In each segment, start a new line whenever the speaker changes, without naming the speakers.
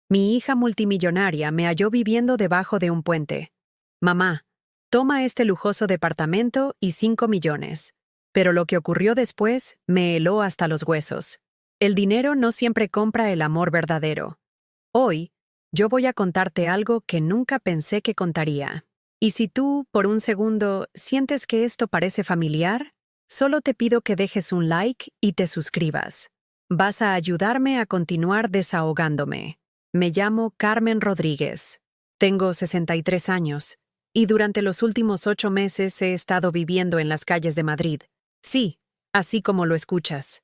Mi hija multimillonaria me halló viviendo debajo de un puente. Mamá, toma este lujoso departamento y 5 millones. Pero lo que ocurrió después me heló hasta los huesos. El dinero no siempre compra el amor verdadero. Hoy, yo voy a contarte algo que nunca pensé que contaría. Y si tú, por un segundo, sientes que esto parece familiar, solo te pido que dejes un like y te suscribas. Vas a ayudarme a continuar desahogándome. Me llamo Carmen Rodríguez. Tengo 63 años, y durante los últimos 8 meses he estado viviendo en las calles de Madrid. Sí, así como lo escuchas.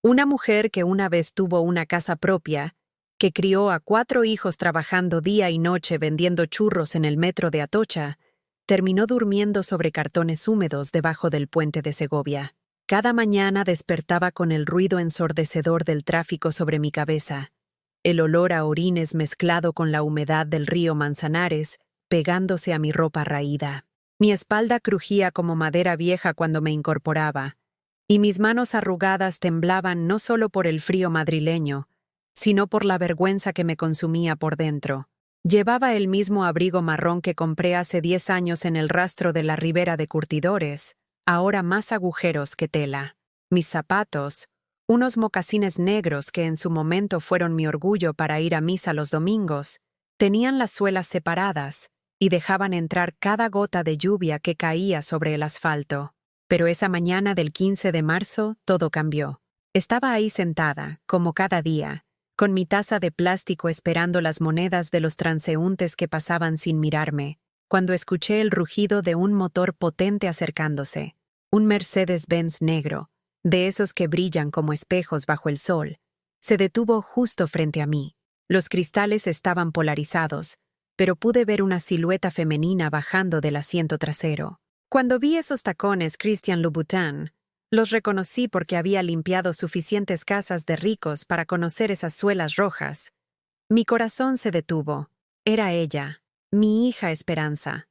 Una mujer que una vez tuvo una casa propia, que crió a 4 hijos trabajando día y noche vendiendo churros en el metro de Atocha, terminó durmiendo sobre cartones húmedos debajo del puente de Segovia. Cada mañana despertaba con el ruido ensordecedor del tráfico sobre mi cabeza, el olor a orines mezclado con la humedad del río Manzanares, pegándose a mi ropa raída. Mi espalda crujía como madera vieja cuando me incorporaba, y mis manos arrugadas temblaban no solo por el frío madrileño, sino por la vergüenza que me consumía por dentro. Llevaba el mismo abrigo marrón que compré hace 10 años en el rastro de la Ribera de Curtidores, ahora más agujeros que tela. Mis zapatos, unos mocasines negros que en su momento fueron mi orgullo para ir a misa los domingos, tenían las suelas separadas y dejaban entrar cada gota de lluvia que caía sobre el asfalto. Pero esa mañana del 15 de marzo todo cambió. Estaba ahí sentada, como cada día, con mi taza de plástico esperando las monedas de los transeúntes que pasaban sin mirarme, cuando escuché el rugido de un motor potente acercándose, un Mercedes-Benz negro, de esos que brillan como espejos bajo el sol. Se detuvo justo frente a mí. Los cristales estaban polarizados, pero pude ver una silueta femenina bajando del asiento trasero. Cuando vi esos tacones Christian Louboutin, los reconocí porque había limpiado suficientes casas de ricos para conocer esas suelas rojas. Mi corazón se detuvo. Era ella, mi hija Esperanza.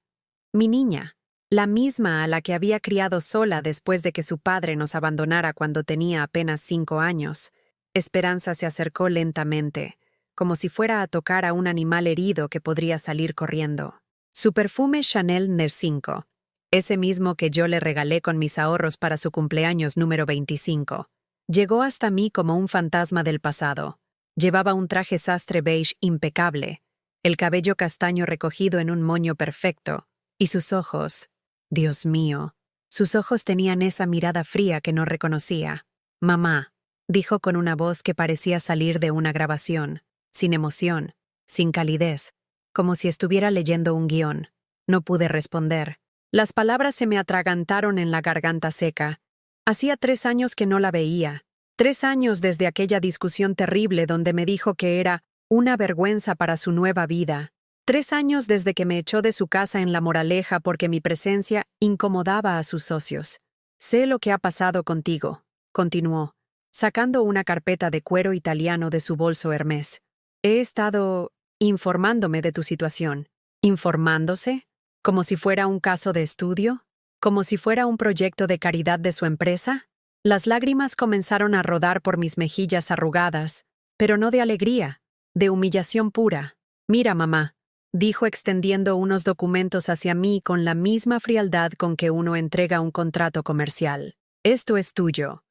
Mi niña, la misma a la que había criado sola después de que su padre nos abandonara cuando tenía apenas 5 años. Esperanza se acercó lentamente, como si fuera a tocar a un animal herido que podría salir corriendo. Su perfume Chanel No. 5. Ese mismo que yo le regalé con mis ahorros para su cumpleaños número 25. Llegó hasta mí como un fantasma del pasado. Llevaba un traje sastre beige impecable, el cabello castaño recogido en un moño perfecto, y sus ojos, Dios mío, sus ojos tenían esa mirada fría que no reconocía. «Mamá», dijo con una voz que parecía salir de una grabación, sin emoción, sin calidez, como si estuviera leyendo un guión. No pude responder. Las palabras se me atragantaron en la garganta seca. Hacía 3 años que no la veía. 3 años desde aquella discusión terrible donde me dijo que era una vergüenza para su nueva vida. 3 años desde que me echó de su casa en La Moraleja porque mi presencia incomodaba a sus socios. «Sé lo que ha pasado contigo», continuó, sacando una carpeta de cuero italiano de su bolso Hermès. «He estado informándome de tu situación». ¿Informándose? ¿Como si fuera un caso de estudio? ¿Como si fuera un proyecto de caridad de su empresa? Las lágrimas comenzaron a rodar por mis mejillas arrugadas, pero no de alegría, de humillación pura. «Mira, mamá», dijo extendiendo unos documentos hacia mí con la misma frialdad con que uno entrega un contrato comercial. «Esto es tuyo.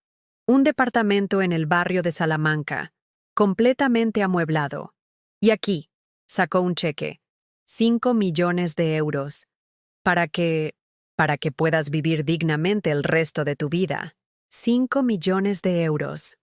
Un departamento en el barrio de Salamanca, completamente amueblado. Y aquí», sacó un cheque, 5 millones de euros, para que puedas vivir dignamente el resto de tu vida. 5 millones de euros.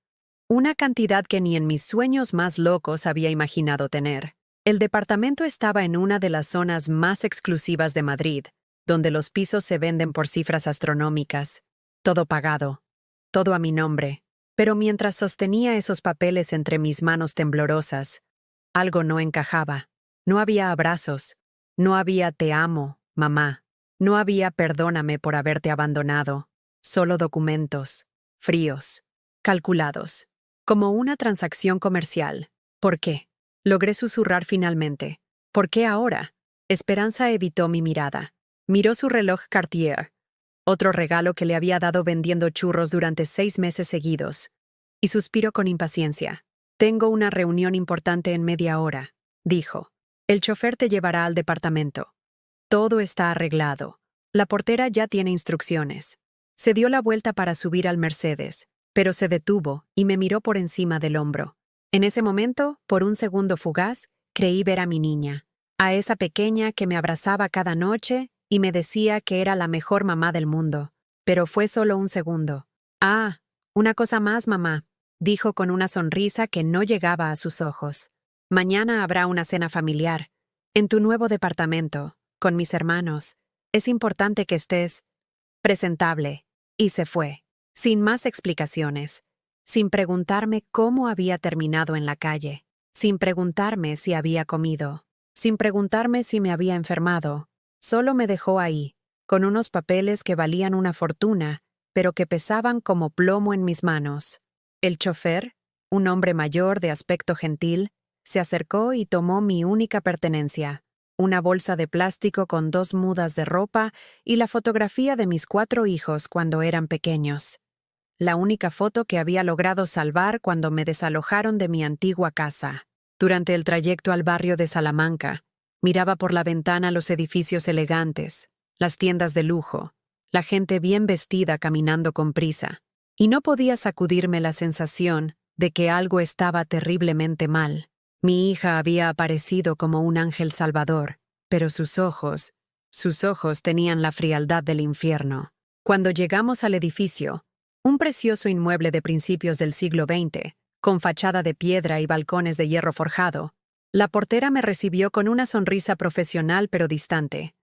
Una cantidad que ni en mis sueños más locos había imaginado tener. El departamento estaba en una de las zonas más exclusivas de Madrid, donde los pisos se venden por cifras astronómicas. Todo pagado. Todo a mi nombre. Pero mientras sostenía esos papeles entre mis manos temblorosas, algo no encajaba. No había abrazos. No había «te amo, mamá». No había «perdóname por haberte abandonado». Solo documentos, fríos, calculados, como una transacción comercial. ¿Por qué? Logré susurrar finalmente. ¿Por qué ahora? Esperanza evitó mi mirada. Miró su reloj Cartier, otro regalo que le había dado vendiendo churros durante 6 meses seguidos, y suspiró con impaciencia. Tengo una reunión importante en media hora, dijo. El chofer te llevará al departamento. Todo está arreglado. La portera ya tiene instrucciones. Se dio la vuelta para subir al Mercedes, pero se detuvo y me miró por encima del hombro. En ese momento, por un segundo fugaz, creí ver a mi niña, a esa pequeña que me abrazaba cada noche y me decía que era la mejor mamá del mundo. Pero fue solo un segundo. Ah, una cosa más, mamá, dijo con una sonrisa que no llegaba a sus ojos. Mañana habrá una cena familiar, en tu nuevo departamento, con mis hermanos. Es importante que estés presentable. Y se fue, sin más explicaciones, sin preguntarme cómo había terminado en la calle, sin preguntarme si había comido, sin preguntarme si me había enfermado. Solo me dejó ahí, con unos papeles que valían una fortuna, pero que pesaban como plomo en mis manos. El chofer, un hombre mayor de aspecto gentil, se acercó y tomó mi única pertenencia, una bolsa de plástico con 2 mudas de ropa y la fotografía de mis 4 hijos cuando eran pequeños. La única foto que había logrado salvar cuando me desalojaron de mi antigua casa. Durante el trayecto al barrio de Salamanca, miraba por la ventana los edificios elegantes, las tiendas de lujo, la gente bien vestida caminando con prisa, y no podía sacudirme la sensación de que algo estaba terriblemente mal. Mi hija había aparecido como un ángel salvador, pero sus ojos tenían la frialdad del infierno. Cuando llegamos al edificio, un precioso inmueble de principios del siglo XX, con fachada de piedra y balcones de hierro forjado, la portera me recibió con una sonrisa profesional pero distante.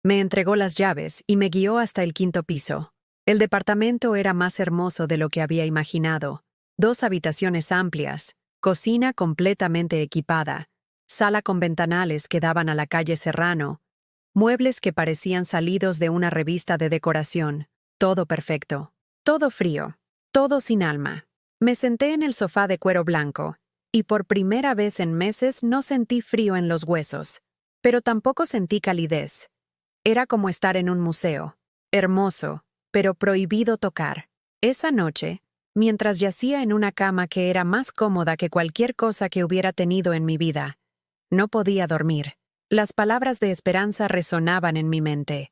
Me entregó las llaves y me guió hasta el 5º piso. El departamento era más hermoso de lo que había imaginado. 2 habitaciones amplias, cocina completamente equipada, sala con ventanales que daban a la calle Serrano, muebles que parecían salidos de una revista de decoración, todo perfecto, todo frío, todo sin alma. Me senté en el sofá de cuero blanco, y por primera vez en meses no sentí frío en los huesos, pero tampoco sentí calidez. Era como estar en un museo, hermoso, pero prohibido tocar. Esa noche, mientras yacía en una cama que era más cómoda que cualquier cosa que hubiera tenido en mi vida, no podía dormir. Las palabras de esperanza resonaban en mi mente.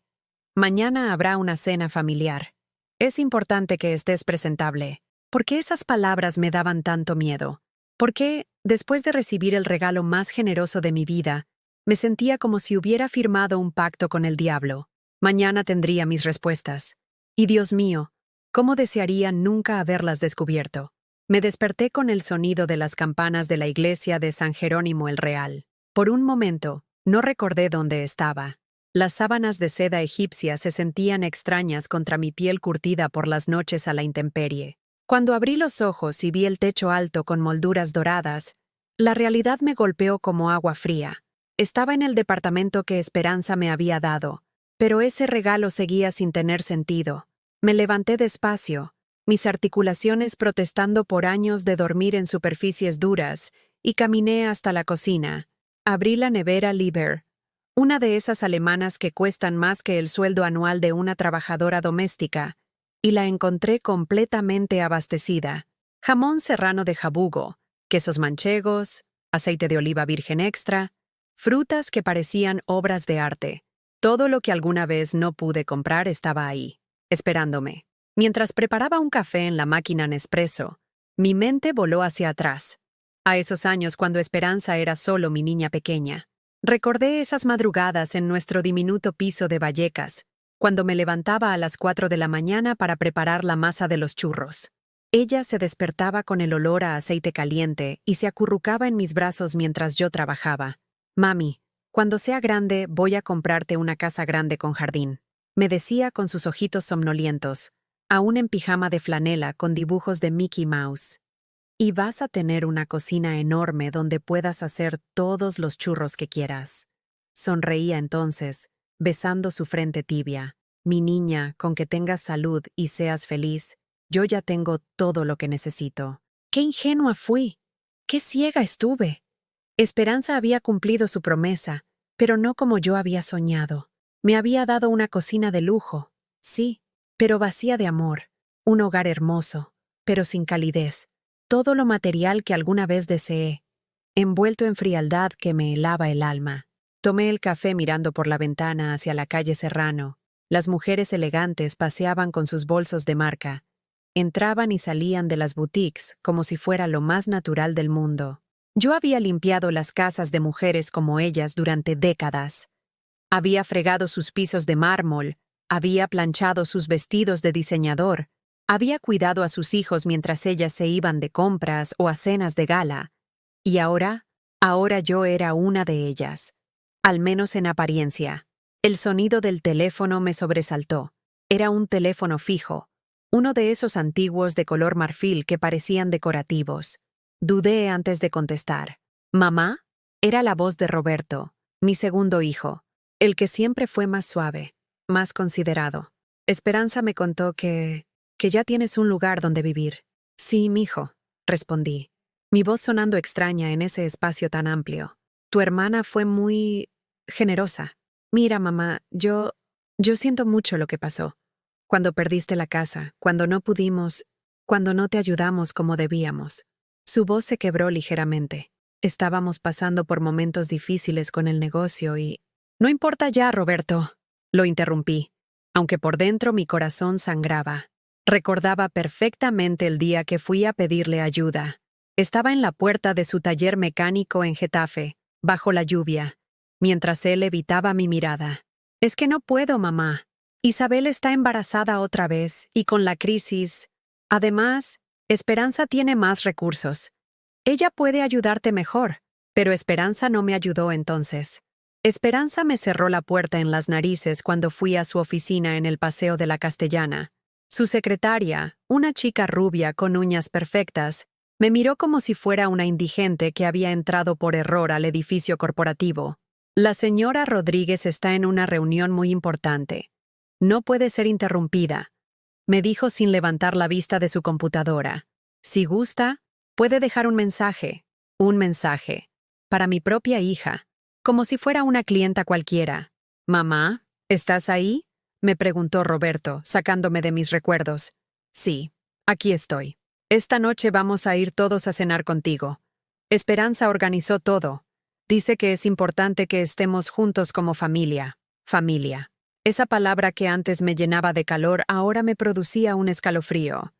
Mañana habrá una cena familiar. Es importante que estés presentable. ¿Por qué esas palabras me daban tanto miedo? ¿Por qué, después de recibir el regalo más generoso de mi vida, me sentía como si hubiera firmado un pacto con el diablo? Mañana tendría mis respuestas. Y Dios mío, ¿cómo desearía nunca haberlas descubierto? Me desperté con el sonido de las campanas de la iglesia de San Jerónimo el Real. Por un momento, no recordé dónde estaba. Las sábanas de seda egipcia se sentían extrañas contra mi piel curtida por las noches a la intemperie. Cuando abrí los ojos y vi el techo alto con molduras doradas, la realidad me golpeó como agua fría. Estaba en el departamento que Esperanza me había dado, pero ese regalo seguía sin tener sentido. Me levanté despacio, mis articulaciones protestando por años de dormir en superficies duras, y caminé hasta la cocina. Abrí la nevera Liber, una de esas alemanas que cuestan más que el sueldo anual de una trabajadora doméstica, y la encontré completamente abastecida. Jamón serrano de jabugo, quesos manchegos, aceite de oliva virgen extra, frutas que parecían obras de arte. Todo lo que alguna vez no pude comprar estaba ahí, esperándome. Mientras preparaba un café en la máquina Nespresso, mi mente voló hacia atrás, a esos años cuando Esperanza era solo mi niña pequeña. Recordé esas madrugadas en nuestro diminuto piso de Vallecas, cuando me levantaba a las 4 de la mañana para preparar la masa de los churros. Ella se despertaba con el olor a aceite caliente y se acurrucaba en mis brazos mientras yo trabajaba. «Mami, cuando sea grande voy a comprarte una casa grande con jardín», me decía con sus ojitos somnolientos, aún en pijama de flanela con dibujos de Mickey Mouse. «Y vas a tener una cocina enorme donde puedas hacer todos los churros que quieras». Sonreía entonces, besando su frente tibia. «Mi niña, con que tengas salud y seas feliz, yo ya tengo todo lo que necesito». ¡Qué ingenua fui! ¡Qué ciega estuve! Esperanza había cumplido su promesa, pero no como yo había soñado. Me había dado una cocina de lujo, sí, pero vacía de amor, un hogar hermoso, pero sin calidez. todo lo material que alguna vez deseé, envuelto en frialdad que me helaba el alma. Tomé el café mirando por la ventana hacia la calle Serrano. Las mujeres elegantes paseaban con sus bolsos de marca. Entraban y salían de las boutiques como si fuera lo más natural del mundo. Yo había limpiado las casas de mujeres como ellas durante décadas. Había fregado sus pisos de mármol, había planchado sus vestidos de diseñador, había cuidado a sus hijos mientras ellas se iban de compras o a cenas de gala. Y ahora yo era una de ellas. Al menos en apariencia. El sonido del teléfono me sobresaltó. Era un teléfono fijo, uno de esos antiguos de color marfil que parecían decorativos. Dudé antes de contestar. ¿Mamá? Era la voz de Roberto, mi segundo hijo, el que siempre fue más suave, más considerado. Esperanza me contó que ya tienes un lugar donde vivir. Sí, mijo, respondí, mi voz sonando extraña en ese espacio tan amplio. Tu hermana fue muy generosa. Mira, mamá, yo siento mucho lo que pasó. Cuando perdiste la casa, cuando no te ayudamos como debíamos. Su voz se quebró ligeramente. Estábamos pasando por momentos difíciles con el negocio y... No importa ya, Roberto, lo interrumpí, aunque por dentro mi corazón sangraba. Recordaba perfectamente el día que fui a pedirle ayuda. Estaba en la puerta de su taller mecánico en Getafe, bajo la lluvia, mientras él evitaba mi mirada. Es que no puedo, mamá. Isabel está embarazada otra vez y con la crisis. Además, Esperanza tiene más recursos. Ella puede ayudarte mejor, pero Esperanza no me ayudó entonces. Esperanza me cerró la puerta en las narices cuando fui a su oficina en el Paseo de la Castellana. Su secretaria, una chica rubia con uñas perfectas, me miró como si fuera una indigente que había entrado por error al edificio corporativo. La señora Rodríguez está en una reunión muy importante. No puede ser interrumpida, me dijo sin levantar la vista de su computadora. Si gusta, puede dejar un mensaje, para mi propia hija, como si fuera una clienta cualquiera. «Mamá, ¿estás ahí?», me preguntó Roberto, sacándome de mis recuerdos. «Sí, aquí estoy. Esta noche vamos a ir todos a cenar contigo. Esperanza organizó todo. Dice que es importante que estemos juntos como familia. Familia». Esa palabra que antes me llenaba de calor ahora me producía un escalofrío.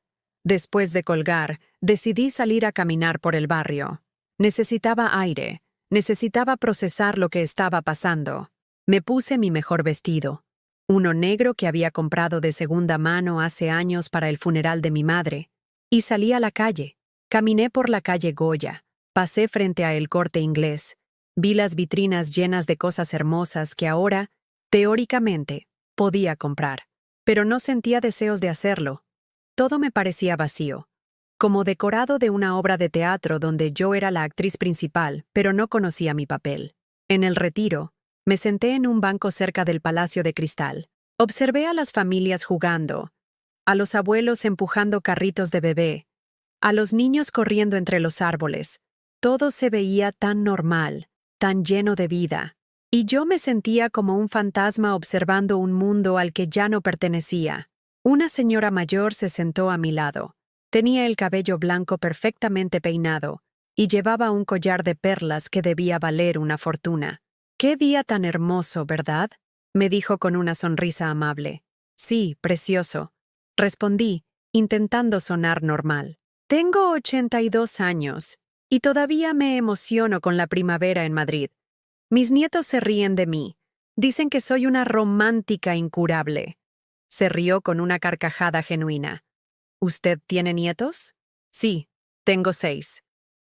Después de colgar, decidí salir a caminar por el barrio. Necesitaba aire, necesitaba procesar lo que estaba pasando. Me puse mi mejor vestido, uno negro que había comprado de segunda mano hace años para el funeral de mi madre, y salí a la calle. Caminé por la calle Goya, pasé frente a El Corte Inglés, vi las vitrinas llenas de cosas hermosas que ahora, teóricamente, podía comprar, pero no sentía deseos de hacerlo. Todo me parecía vacío, como decorado de una obra de teatro donde yo era la actriz principal, pero no conocía mi papel. En el Retiro, me senté en un banco cerca del Palacio de Cristal. Observé a las familias jugando, a los abuelos empujando carritos de bebé, a los niños corriendo entre los árboles. Todo se veía tan normal, tan lleno de vida. Y yo me sentía como un fantasma observando un mundo al que ya no pertenecía. Una señora mayor se sentó a mi lado. Tenía el cabello blanco perfectamente peinado y llevaba un collar de perlas que debía valer una fortuna. «Qué día tan hermoso, ¿verdad?», me dijo con una sonrisa amable. «Sí, precioso», respondí, intentando sonar normal. «Tengo 82 años y todavía me emociono con la primavera en Madrid. Mis nietos se ríen de mí. Dicen que soy una romántica incurable». Se rió con una carcajada genuina. «¿Usted tiene nietos?». «Sí, tengo 6»,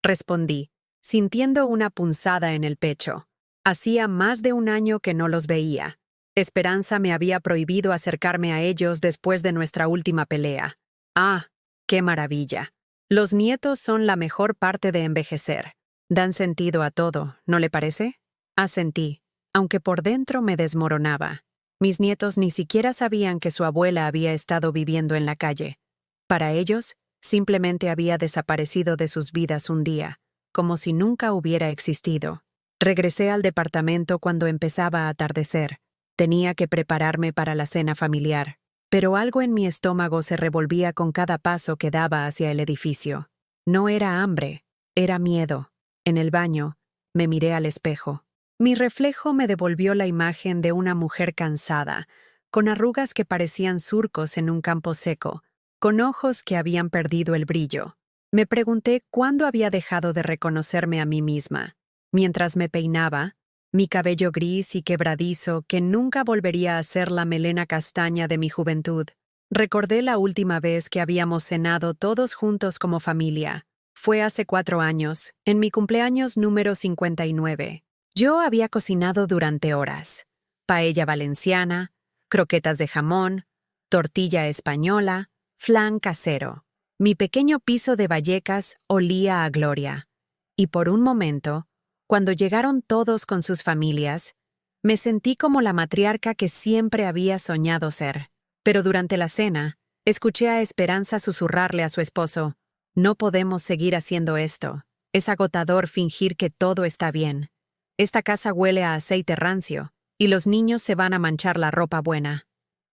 respondí, sintiendo una punzada en el pecho. Hacía más de un año que no los veía. Esperanza me había prohibido acercarme a ellos después de nuestra última pelea. Ah, qué maravilla. Los nietos son la mejor parte de envejecer. Dan sentido a todo, ¿no le parece? Asentí, aunque por dentro me desmoronaba. Mis nietos ni siquiera sabían que su abuela había estado viviendo en la calle. Para ellos, simplemente había desaparecido de sus vidas un día, como si nunca hubiera existido. Regresé al departamento cuando empezaba a atardecer. Tenía que prepararme para la cena familiar, pero algo en mi estómago se revolvía con cada paso que daba hacia el edificio. No era hambre, era miedo. En el baño, me miré al espejo. Mi reflejo me devolvió la imagen de una mujer cansada, con arrugas que parecían surcos en un campo seco, con ojos que habían perdido el brillo. Me pregunté cuándo había dejado de reconocerme a mí misma. Mientras me peinaba, mi cabello gris y quebradizo que nunca volvería a ser la melena castaña de mi juventud. Recordé la última vez que habíamos cenado todos juntos como familia. Fue hace 4 años, en mi cumpleaños número 59. Yo había cocinado durante horas. Paella valenciana, croquetas de jamón, tortilla española, flan casero. Mi pequeño piso de Vallecas olía a gloria. Y por un momento, cuando llegaron todos con sus familias, me sentí como la matriarca que siempre había soñado ser. Pero durante la cena, escuché a Esperanza susurrarle a su esposo: «No podemos seguir haciendo esto. Es agotador fingir que todo está bien. Esta casa huele a aceite rancio, y los niños se van a manchar la ropa buena».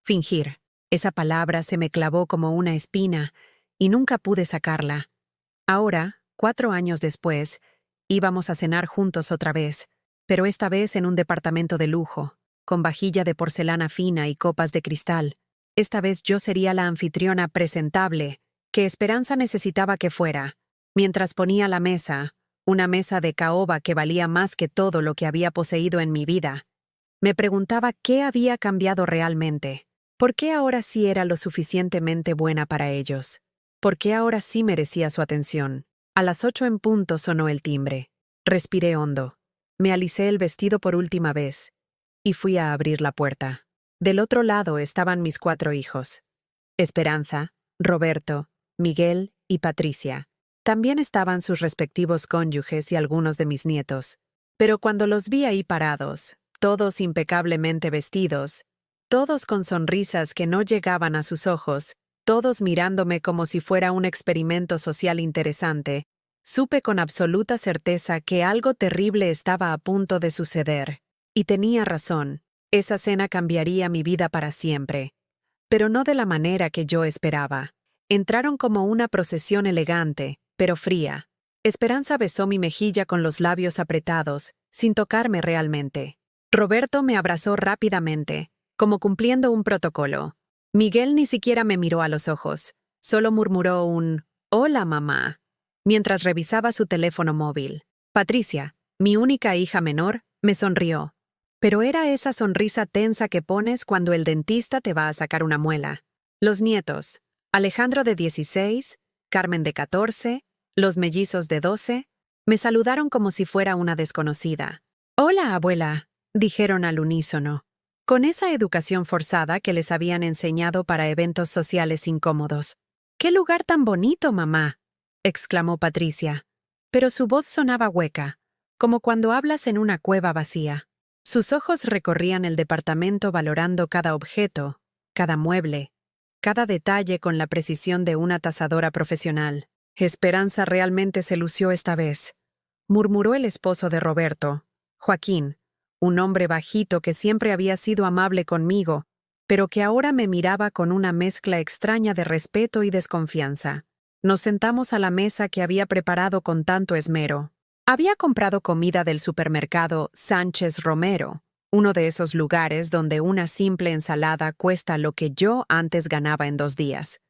Fingir. Esa palabra se me clavó como una espina, y nunca pude sacarla. Ahora, 4 años después, íbamos a cenar juntos otra vez, pero esta vez en un departamento de lujo, con vajilla de porcelana fina y copas de cristal. Esta vez yo sería la anfitriona presentable, que Esperanza necesitaba que fuera. Mientras ponía la mesa, una mesa de caoba que valía más que todo lo que había poseído en mi vida, me preguntaba qué había cambiado realmente. ¿Por qué ahora sí era lo suficientemente buena para ellos? ¿Por qué ahora sí merecía su atención? A las 8 en punto sonó el timbre. Respiré hondo. Me alicé el vestido por última vez y fui a abrir la puerta. Del otro lado estaban mis 4 hijos: Esperanza, Roberto, Miguel y Patricia. También estaban sus respectivos cónyuges y algunos de mis nietos. Pero cuando los vi ahí parados, todos impecablemente vestidos, todos con sonrisas que no llegaban a sus ojos, todos mirándome como si fuera un experimento social interesante, supe con absoluta certeza que algo terrible estaba a punto de suceder. Y tenía razón. Esa cena cambiaría mi vida para siempre. Pero no de la manera que yo esperaba. Entraron como una procesión elegante, pero fría. Esperanza besó mi mejilla con los labios apretados, sin tocarme realmente. Roberto me abrazó rápidamente, como cumpliendo un protocolo. Miguel ni siquiera me miró a los ojos, solo murmuró un «Hola, mamá», mientras revisaba su teléfono móvil. Patricia, mi única hija menor, me sonrió. Pero era esa sonrisa tensa que pones cuando el dentista te va a sacar una muela. Los nietos, Alejandro de 16, Carmen de 14, los mellizos de 12, me saludaron como si fuera una desconocida. «Hola, abuela», dijeron al unísono, con esa educación forzada que les habían enseñado para eventos sociales incómodos. «¡Qué lugar tan bonito, mamá!», exclamó Patricia, pero su voz sonaba hueca, como cuando hablas en una cueva vacía. Sus ojos recorrían el departamento valorando cada objeto, cada mueble, cada detalle con la precisión de una tasadora profesional. «Esperanza realmente se lució esta vez», murmuró el esposo de Roberto, Joaquín, un hombre bajito que siempre había sido amable conmigo, pero que ahora me miraba con una mezcla extraña de respeto y desconfianza. Nos sentamos a la mesa que había preparado con tanto esmero. Había comprado comida del supermercado Sánchez Romero, uno de esos lugares donde una simple ensalada cuesta lo que yo antes ganaba en 2 días.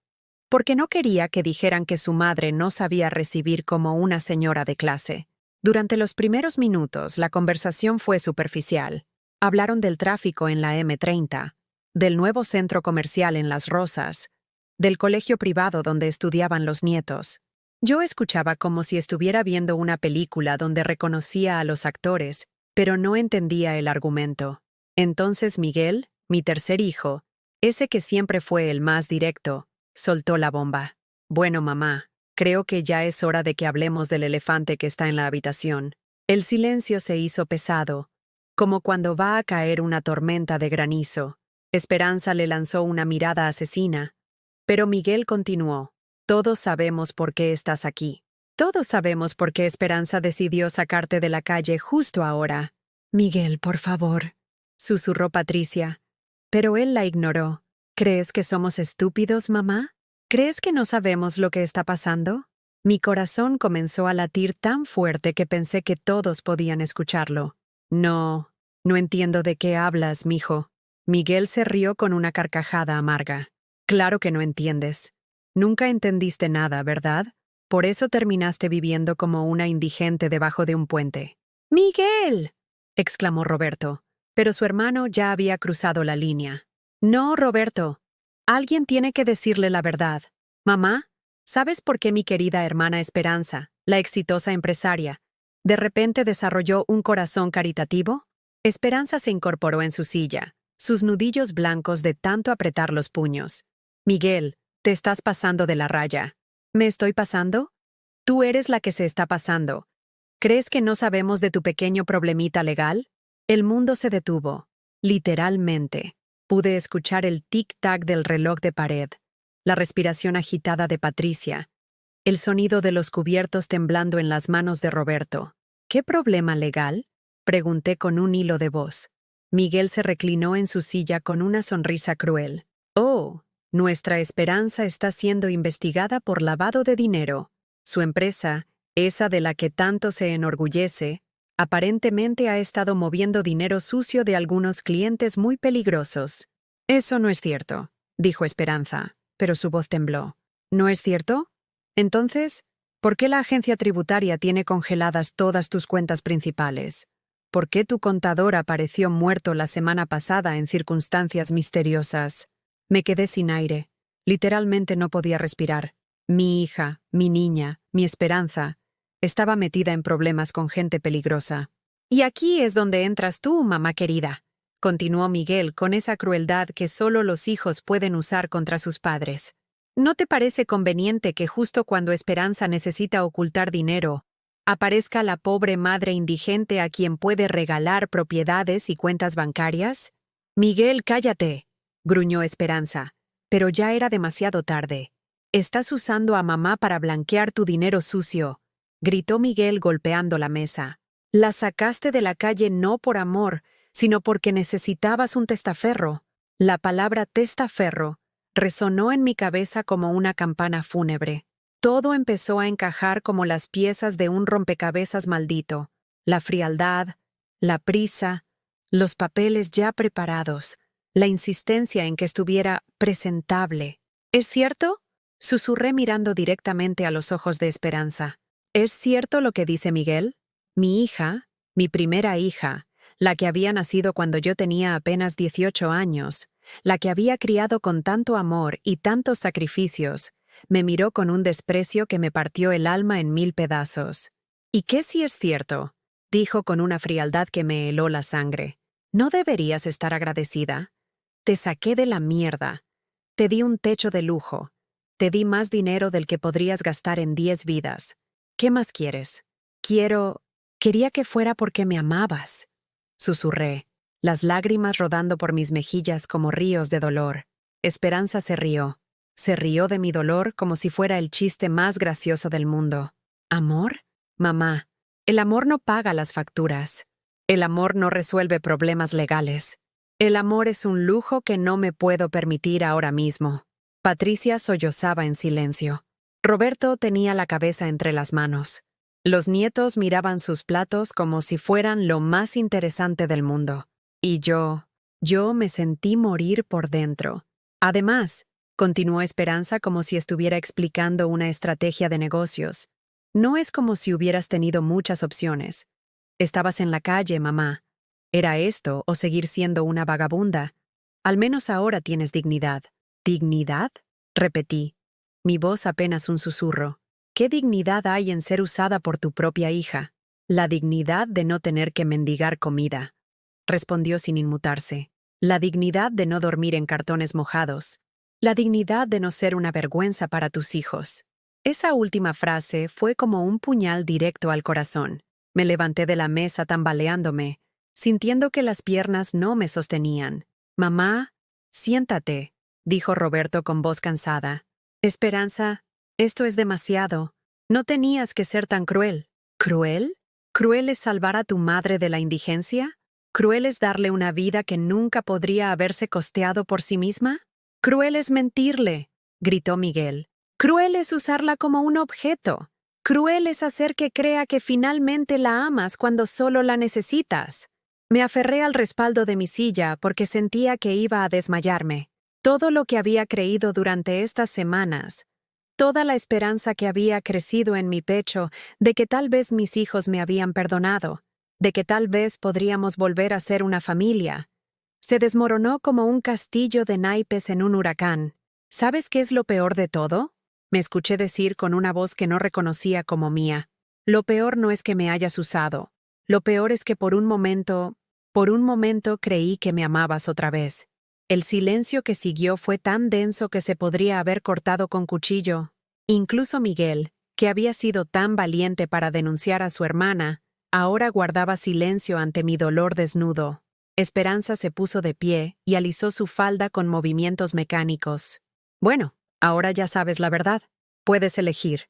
Porque no quería que dijeran que su madre no sabía recibir como una señora de clase. Durante los primeros minutos, la conversación fue superficial. Hablaron del tráfico en la M30, del nuevo centro comercial en Las Rosas, del colegio privado donde estudiaban los nietos. Yo escuchaba como si estuviera viendo una película donde reconocía a los actores, pero no entendía el argumento. Entonces Miguel, mi tercer hijo, ese que siempre fue el más directo, soltó la bomba. «Bueno, mamá, creo que ya es hora de que hablemos del elefante que está en la habitación». El silencio se hizo pesado, como cuando va a caer una tormenta de granizo. Esperanza le lanzó una mirada asesina, pero Miguel continuó. «Todos sabemos por qué estás aquí. Todos sabemos por qué Esperanza decidió sacarte de la calle justo ahora». «Miguel, por favor», susurró Patricia, pero él la ignoró. «¿Crees que somos estúpidos, mamá? ¿Crees que no sabemos lo que está pasando? Mi corazón comenzó a latir tan fuerte que pensé que todos podían escucharlo. No, no entiendo de qué hablas, mijo. Miguel se rió con una carcajada amarga. Claro que no entiendes. Nunca entendiste nada, ¿verdad? Por eso terminaste viviendo como una indigente debajo de un puente. ¡Miguel!, exclamó Roberto, pero su hermano ya había cruzado la línea. No, Roberto. Alguien tiene que decirle la verdad. Mamá, ¿sabes por qué mi querida hermana Esperanza, la exitosa empresaria, de repente desarrolló un corazón caritativo? Esperanza se incorporó en su silla, sus nudillos blancos de tanto apretar los puños. Miguel, te estás pasando de la raya. ¿Me estoy pasando? Tú eres la que se está pasando. ¿Crees que no sabemos de tu pequeño problemita legal? El mundo se detuvo. Literalmente. Pude escuchar el tic-tac del reloj de pared, la respiración agitada de Patricia, el sonido de los cubiertos temblando en las manos de Roberto. ¿Qué problema legal?, pregunté con un hilo de voz. Miguel se reclinó en su silla con una sonrisa cruel. Oh, nuestra Esperanza está siendo investigada por lavado de dinero. Su empresa, esa de la que tanto se enorgullece, aparentemente ha estado moviendo dinero sucio de algunos clientes muy peligrosos. Eso no es cierto, dijo Esperanza, pero su voz tembló. ¿No es cierto? Entonces, ¿por qué la agencia tributaria tiene congeladas todas tus cuentas principales? ¿Por qué tu contador apareció muerto la semana pasada en circunstancias misteriosas? Me quedé sin aire. Literalmente no podía respirar. Mi hija, mi niña, mi Esperanza, estaba metida en problemas con gente peligrosa. Y aquí es donde entras tú, mamá querida, continuó Miguel con esa crueldad que solo los hijos pueden usar contra sus padres. ¿No te parece conveniente que justo cuando Esperanza necesita ocultar dinero, aparezca la pobre madre indigente a quien puede regalar propiedades y cuentas bancarias? Miguel, cállate, gruñó Esperanza, pero ya era demasiado tarde. Estás usando a mamá para blanquear tu dinero sucio, gritó Miguel golpeando la mesa. La sacaste de la calle no por amor, sino porque necesitabas un testaferro. La palabra testaferro resonó en mi cabeza como una campana fúnebre. Todo empezó a encajar como las piezas de un rompecabezas maldito. La frialdad, la prisa, los papeles ya preparados, la insistencia en que estuviera presentable. ¿Es cierto?, susurré mirando directamente a los ojos de Esperanza. ¿Es cierto lo que dice Miguel? Mi hija, mi primera hija, la que había nacido cuando yo tenía apenas 18 años, la que había criado con tanto amor y tantos sacrificios, me miró con un desprecio que me partió el alma en 1000 pedazos. ¿Y qué si es cierto?, dijo con una frialdad que me heló la sangre. ¿No deberías estar agradecida? Te saqué de la mierda. Te di un techo de lujo. Te di más dinero del que podrías gastar en 10 vidas. ¿Qué más quieres? Quería que fuera porque me amabas, susurré, las lágrimas rodando por mis mejillas como ríos de dolor. Esperanza se rió. Se rió de mi dolor como si fuera el chiste más gracioso del mundo. ¿Amor? Mamá, el amor no paga las facturas. El amor no resuelve problemas legales. El amor es un lujo que no me puedo permitir ahora mismo. Patricia sollozaba en silencio. Roberto tenía la cabeza entre las manos. Los nietos miraban sus platos como si fueran lo más interesante del mundo. Y yo me sentí morir por dentro. Además, continuó Esperanza como si estuviera explicando una estrategia de negocios. No es como si hubieras tenido muchas opciones. Estabas en la calle, mamá. ¿Era esto o seguir siendo una vagabunda? Al menos ahora tienes dignidad. ¿Dignidad?, repetí. Mi voz apenas un susurro. ¿Qué dignidad hay en ser usada por tu propia hija? La dignidad de no tener que mendigar comida, respondió sin inmutarse. La dignidad de no dormir en cartones mojados. La dignidad de no ser una vergüenza para tus hijos. Esa última frase fue como un puñal directo al corazón. Me levanté de la mesa tambaleándome, sintiendo que las piernas no me sostenían. Mamá, siéntate, dijo Roberto con voz cansada. Esperanza, esto es demasiado. No tenías que ser tan cruel. ¿Cruel? ¿Cruel es salvar a tu madre de la indigencia? ¿Cruel es darle una vida que nunca podría haberse costeado por sí misma? «Cruel es mentirle», gritó Miguel. «Cruel es usarla como un objeto. Cruel es hacer que crea que finalmente la amas cuando solo la necesitas. Me aferré al respaldo de mi silla porque sentía que iba a desmayarme. Todo lo que había creído durante estas semanas, toda la esperanza que había crecido en mi pecho de que tal vez mis hijos me habían perdonado, de que tal vez podríamos volver a ser una familia, se desmoronó como un castillo de naipes en un huracán. ¿Sabes qué es lo peor de todo? Me escuché decir con una voz que no reconocía como mía. Lo peor no es que me hayas usado. Lo peor es que por un momento creí que me amabas otra vez. El silencio que siguió fue tan denso que se podría haber cortado con cuchillo. Incluso Miguel, que había sido tan valiente para denunciar a su hermana, ahora guardaba silencio ante mi dolor desnudo. Esperanza se puso de pie y alisó su falda con movimientos mecánicos. Bueno, ahora ya sabes la verdad. Puedes elegir.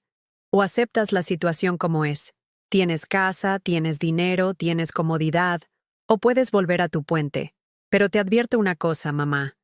O aceptas la situación como es. Tienes casa, tienes dinero, tienes comodidad, o puedes volver a tu puente. Pero te advierto una cosa, mamá.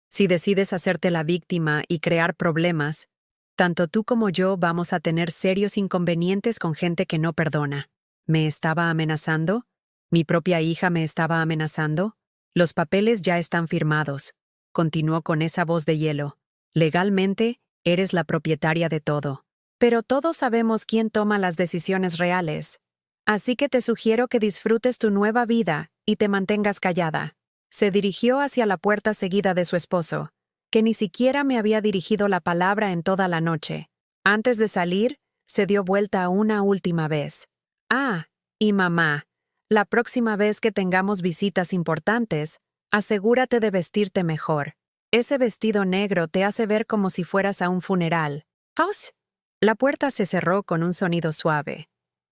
Si decides hacerte la víctima y crear problemas, tanto tú como yo vamos a tener serios inconvenientes con gente que no perdona. ¿Me estaba amenazando? ¿Mi propia hija me estaba amenazando? Los papeles ya están firmados. Continuó con esa voz de hielo. Legalmente, eres la propietaria de todo. Pero todos sabemos quién toma las decisiones reales. Así que te sugiero que disfrutes tu nueva vida y te mantengas callada. Se dirigió hacia la puerta seguida de su esposo, que ni siquiera me había dirigido la palabra en toda la noche. Antes de salir, se dio vuelta una última vez. Ah, y mamá, la próxima vez que tengamos visitas importantes, asegúrate de vestirte mejor. Ese vestido negro te hace ver como si fueras a un funeral. ¿House? La puerta se cerró con un sonido suave,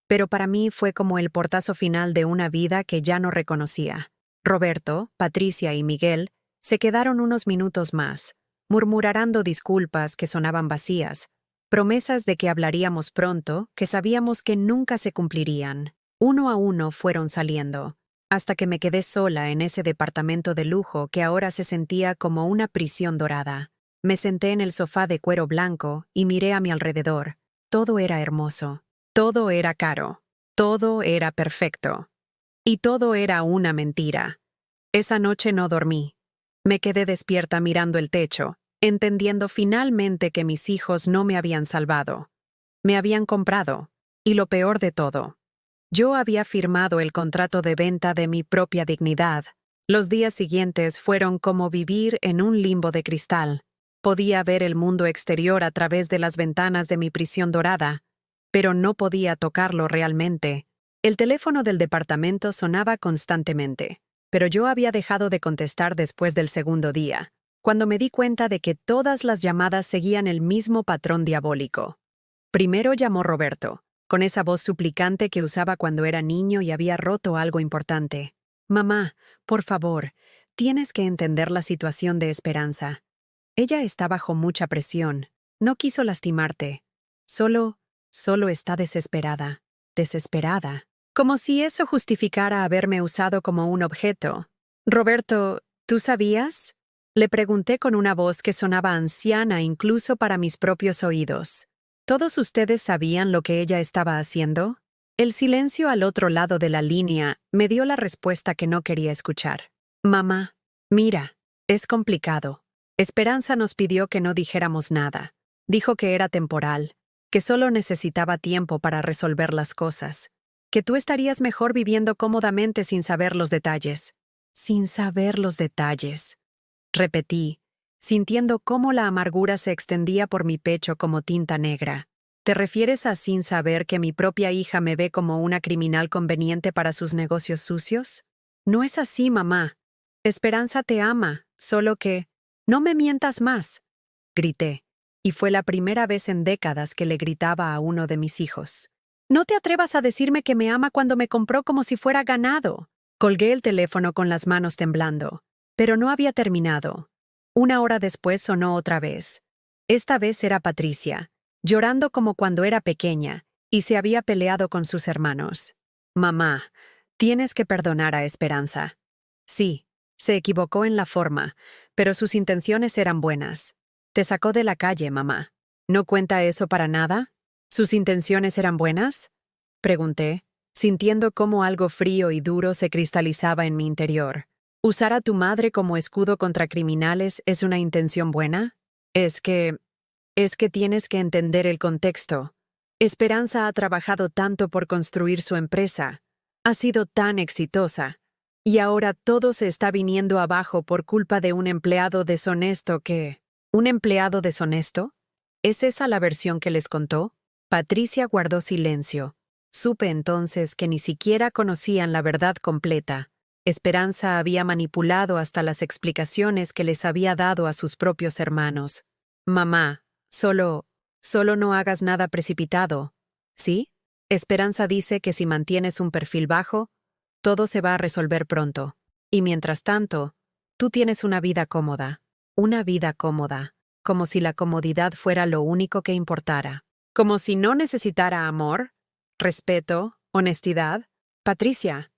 pero para mí fue como el portazo final de una vida que ya no reconocía. Roberto, Patricia y Miguel se quedaron unos minutos más, murmurando disculpas que sonaban vacías, promesas de que hablaríamos pronto, que sabíamos que nunca se cumplirían. Uno a uno fueron saliendo, hasta que me quedé sola en ese departamento de lujo que ahora se sentía como una prisión dorada. Me senté en el sofá de cuero blanco y miré a mi alrededor. Todo era hermoso, todo era caro, todo era perfecto. Y todo era una mentira. Esa noche no dormí. Me quedé despierta mirando el techo, entendiendo finalmente que mis hijos no me habían salvado. Me habían comprado. Y lo peor de todo, yo había firmado el contrato de venta de mi propia dignidad. Los días siguientes fueron como vivir en un limbo de cristal. Podía ver el mundo exterior a través de las ventanas de mi prisión dorada, pero no podía tocarlo realmente. El teléfono del departamento sonaba constantemente, pero yo había dejado de contestar después del segundo día, cuando me di cuenta de que todas las llamadas seguían el mismo patrón diabólico. Primero llamó Roberto, con esa voz suplicante que usaba cuando era niño y había roto algo importante. Mamá, por favor, tienes que entender la situación de Esperanza. Ella está bajo mucha presión. No quiso lastimarte. Solo está desesperada. Desesperada. Como si eso justificara haberme usado como un objeto. Roberto, ¿tú sabías? Le pregunté con una voz que sonaba anciana incluso para mis propios oídos. ¿Todos ustedes sabían lo que ella estaba haciendo? El silencio al otro lado de la línea me dio la respuesta que no quería escuchar. Mamá, mira, es complicado. Esperanza nos pidió que no dijéramos nada. Dijo que era temporal, que solo necesitaba tiempo para resolver las cosas, que tú estarías mejor viviendo cómodamente sin saber los detalles. Sin saber los detalles. Repetí, sintiendo cómo la amargura se extendía por mi pecho como tinta negra. ¿Te refieres a sin saber que mi propia hija me ve como una criminal conveniente para sus negocios sucios? No es así, mamá. Esperanza te ama, solo que... No me mientas más, grité, y fue la primera vez en décadas que le gritaba a uno de mis hijos. No te atrevas a decirme que me ama cuando me compró como si fuera ganado. Colgué el teléfono con las manos temblando, pero no había terminado. Una hora después sonó otra vez. Esta vez era Patricia, llorando como cuando era pequeña, y se había peleado con sus hermanos. Mamá, tienes que perdonar a Esperanza. Sí, se equivocó en la forma, pero sus intenciones eran buenas. Te sacó de la calle, mamá. ¿No cuenta eso para nada? ¿Sus intenciones eran buenas? Pregunté, sintiendo cómo algo frío y duro se cristalizaba en mi interior. ¿Usar a tu madre como escudo contra criminales es una intención buena? Es que tienes que entender el contexto. Esperanza ha trabajado tanto por construir su empresa. Ha sido tan exitosa. Y ahora todo se está viniendo abajo por culpa de un empleado deshonesto que... ¿Un empleado deshonesto? ¿Es esa la versión que les contó? Patricia guardó silencio. Supe entonces que ni siquiera conocían la verdad completa. Esperanza había manipulado hasta las explicaciones que les había dado a sus propios hermanos. Mamá, solo no hagas nada precipitado. ¿Sí? Esperanza dice que si mantienes un perfil bajo, todo se va a resolver pronto. Y mientras tanto, tú tienes una vida cómoda. Una vida cómoda. Como si la comodidad fuera lo único que importara. Como si no necesitara amor, respeto, honestidad. Patricia,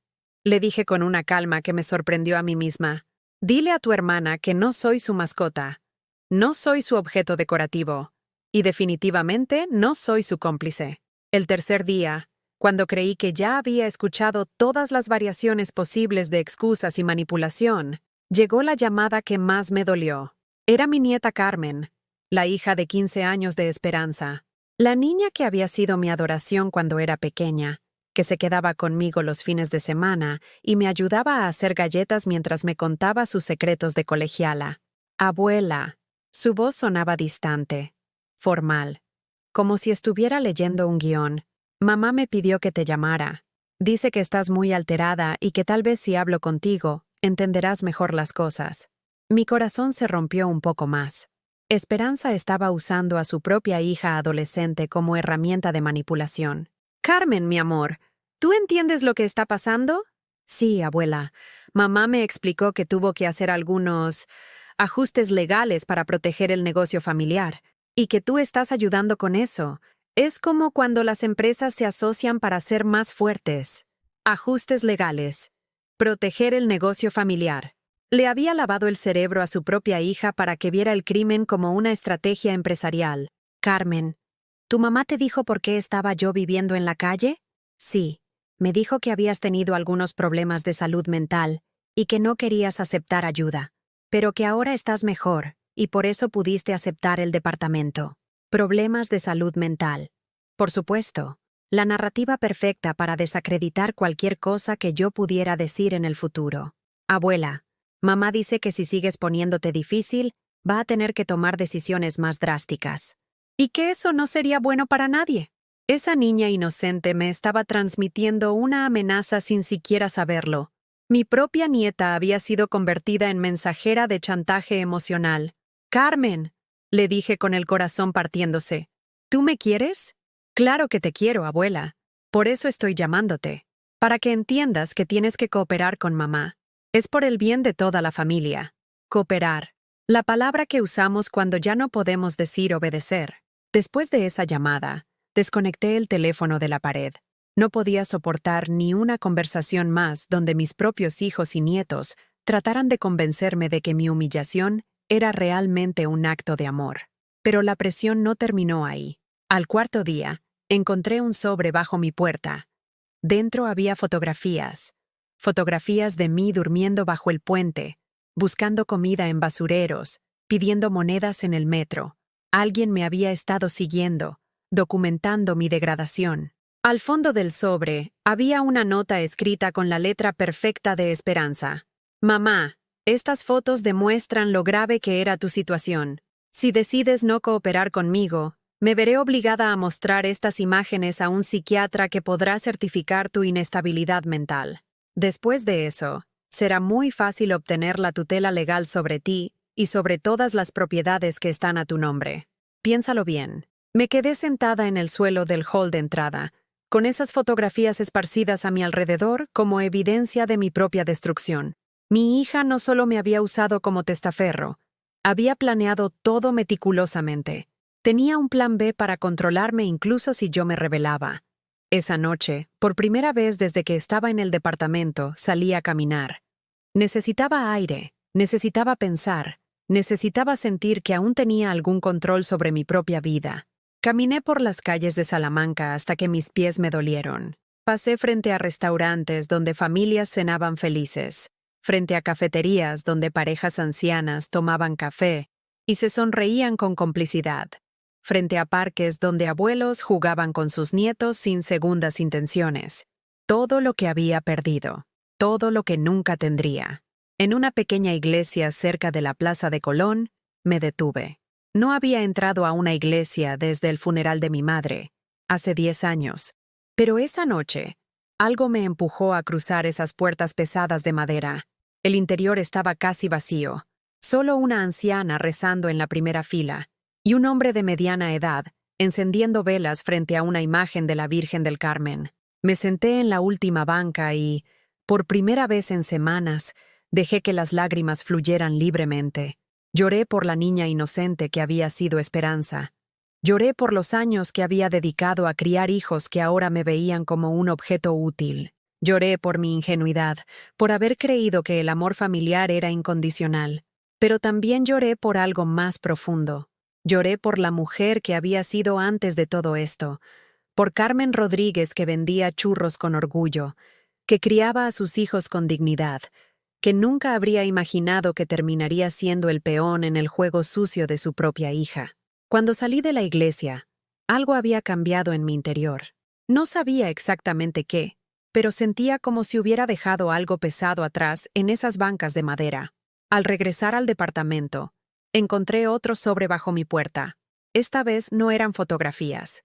le dije con una calma que me sorprendió a mí misma. Dile a tu hermana que no soy su mascota. No soy su objeto decorativo. Y definitivamente no soy su cómplice. El tercer día, cuando creí que ya había escuchado todas las variaciones posibles de excusas y manipulación, llegó la llamada que más me dolió. Era mi nieta Carmen, la hija de 15 años de Esperanza. La niña que había sido mi adoración cuando era pequeña, que se quedaba conmigo los fines de semana y me ayudaba a hacer galletas mientras me contaba sus secretos de colegiala. Abuela. Su voz sonaba distante, formal, como si estuviera leyendo un guión. Mamá me pidió que te llamara. Dice que estás muy alterada y que tal vez si hablo contigo, entenderás mejor las cosas. Mi corazón se rompió un poco más. Esperanza estaba usando a su propia hija adolescente como herramienta de manipulación. Carmen, mi amor, ¿tú entiendes lo que está pasando? Sí, abuela. Mamá me explicó que tuvo que hacer algunos ajustes legales para proteger el negocio familiar, y que tú estás ayudando con eso. Es como cuando las empresas se asocian para ser más fuertes. Ajustes legales. Proteger el negocio familiar. Le había lavado el cerebro a su propia hija para que viera el crimen como una estrategia empresarial. Carmen, ¿tu mamá te dijo por qué estaba yo viviendo en la calle? Sí, me dijo que habías tenido algunos problemas de salud mental y que no querías aceptar ayuda, pero que ahora estás mejor y por eso pudiste aceptar el departamento. Problemas de salud mental. Por supuesto, la narrativa perfecta para desacreditar cualquier cosa que yo pudiera decir en el futuro. Abuela, mamá dice que si sigues poniéndote difícil, va a tener que tomar decisiones más drásticas. Y que eso no sería bueno para nadie. Esa niña inocente me estaba transmitiendo una amenaza sin siquiera saberlo. Mi propia nieta había sido convertida en mensajera de chantaje emocional. Carmen, le dije con el corazón partiéndose. ¿Tú me quieres? Claro que te quiero, abuela. Por eso estoy llamándote. Para que entiendas que tienes que cooperar con mamá. Es por el bien de toda la familia. Cooperar. La palabra que usamos cuando ya no podemos decir obedecer. Después de esa llamada, desconecté el teléfono de la pared. No podía soportar ni una conversación más donde mis propios hijos y nietos trataran de convencerme de que mi humillación era realmente un acto de amor. Pero la presión no terminó ahí. Al cuarto día, encontré un sobre bajo mi puerta. Dentro había fotografías. Fotografías de mí durmiendo bajo el puente, buscando comida en basureros, pidiendo monedas en el metro. Alguien me había estado siguiendo, documentando mi degradación. Al fondo del sobre había una nota escrita con la letra perfecta de Esperanza. Mamá, estas fotos demuestran lo grave que era tu situación. Si decides no cooperar conmigo, me veré obligada a mostrar estas imágenes a un psiquiatra que podrá certificar tu inestabilidad mental. Después de eso, será muy fácil obtener la tutela legal sobre ti y sobre todas las propiedades que están a tu nombre. Piénsalo bien. Me quedé sentada en el suelo del hall de entrada, con esas fotografías esparcidas a mi alrededor como evidencia de mi propia destrucción. Mi hija no solo me había usado como testaferro, había planeado todo meticulosamente. Tenía un plan B para controlarme incluso si yo me rebelaba. Esa noche, por primera vez desde que estaba en el departamento, salí a caminar. Necesitaba aire, necesitaba pensar, necesitaba sentir que aún tenía algún control sobre mi propia vida. Caminé por las calles de Salamanca hasta que mis pies me dolieron. Pasé frente a restaurantes donde familias cenaban felices, frente a cafeterías donde parejas ancianas tomaban café y se sonreían con complicidad, frente a parques donde abuelos jugaban con sus nietos sin segundas intenciones. Todo lo que había perdido, todo lo que nunca tendría. En una pequeña iglesia cerca de la Plaza de Colón, me detuve. No había entrado a una iglesia desde el funeral de mi madre, hace 10 años. Pero esa noche, algo me empujó a cruzar esas puertas pesadas de madera. El interior estaba casi vacío. Solo una anciana rezando en la primera fila y un hombre de mediana edad encendiendo velas frente a una imagen de la Virgen del Carmen. Me senté en la última banca y, por primera vez en semanas, dejé que las lágrimas fluyeran libremente. Lloré por la niña inocente que había sido Esperanza. Lloré por los años que había dedicado a criar hijos que ahora me veían como un objeto útil. Lloré por mi ingenuidad, por haber creído que el amor familiar era incondicional. Pero también lloré por algo más profundo. Lloré por la mujer que había sido antes de todo esto, por Carmen Rodríguez que vendía churros con orgullo, que criaba a sus hijos con dignidad, que nunca habría imaginado que terminaría siendo el peón en el juego sucio de su propia hija. Cuando salí de la iglesia, algo había cambiado en mi interior. No sabía exactamente qué, pero sentía como si hubiera dejado algo pesado atrás en esas bancas de madera. Al regresar al departamento, encontré otro sobre bajo mi puerta. Esta vez no eran fotografías.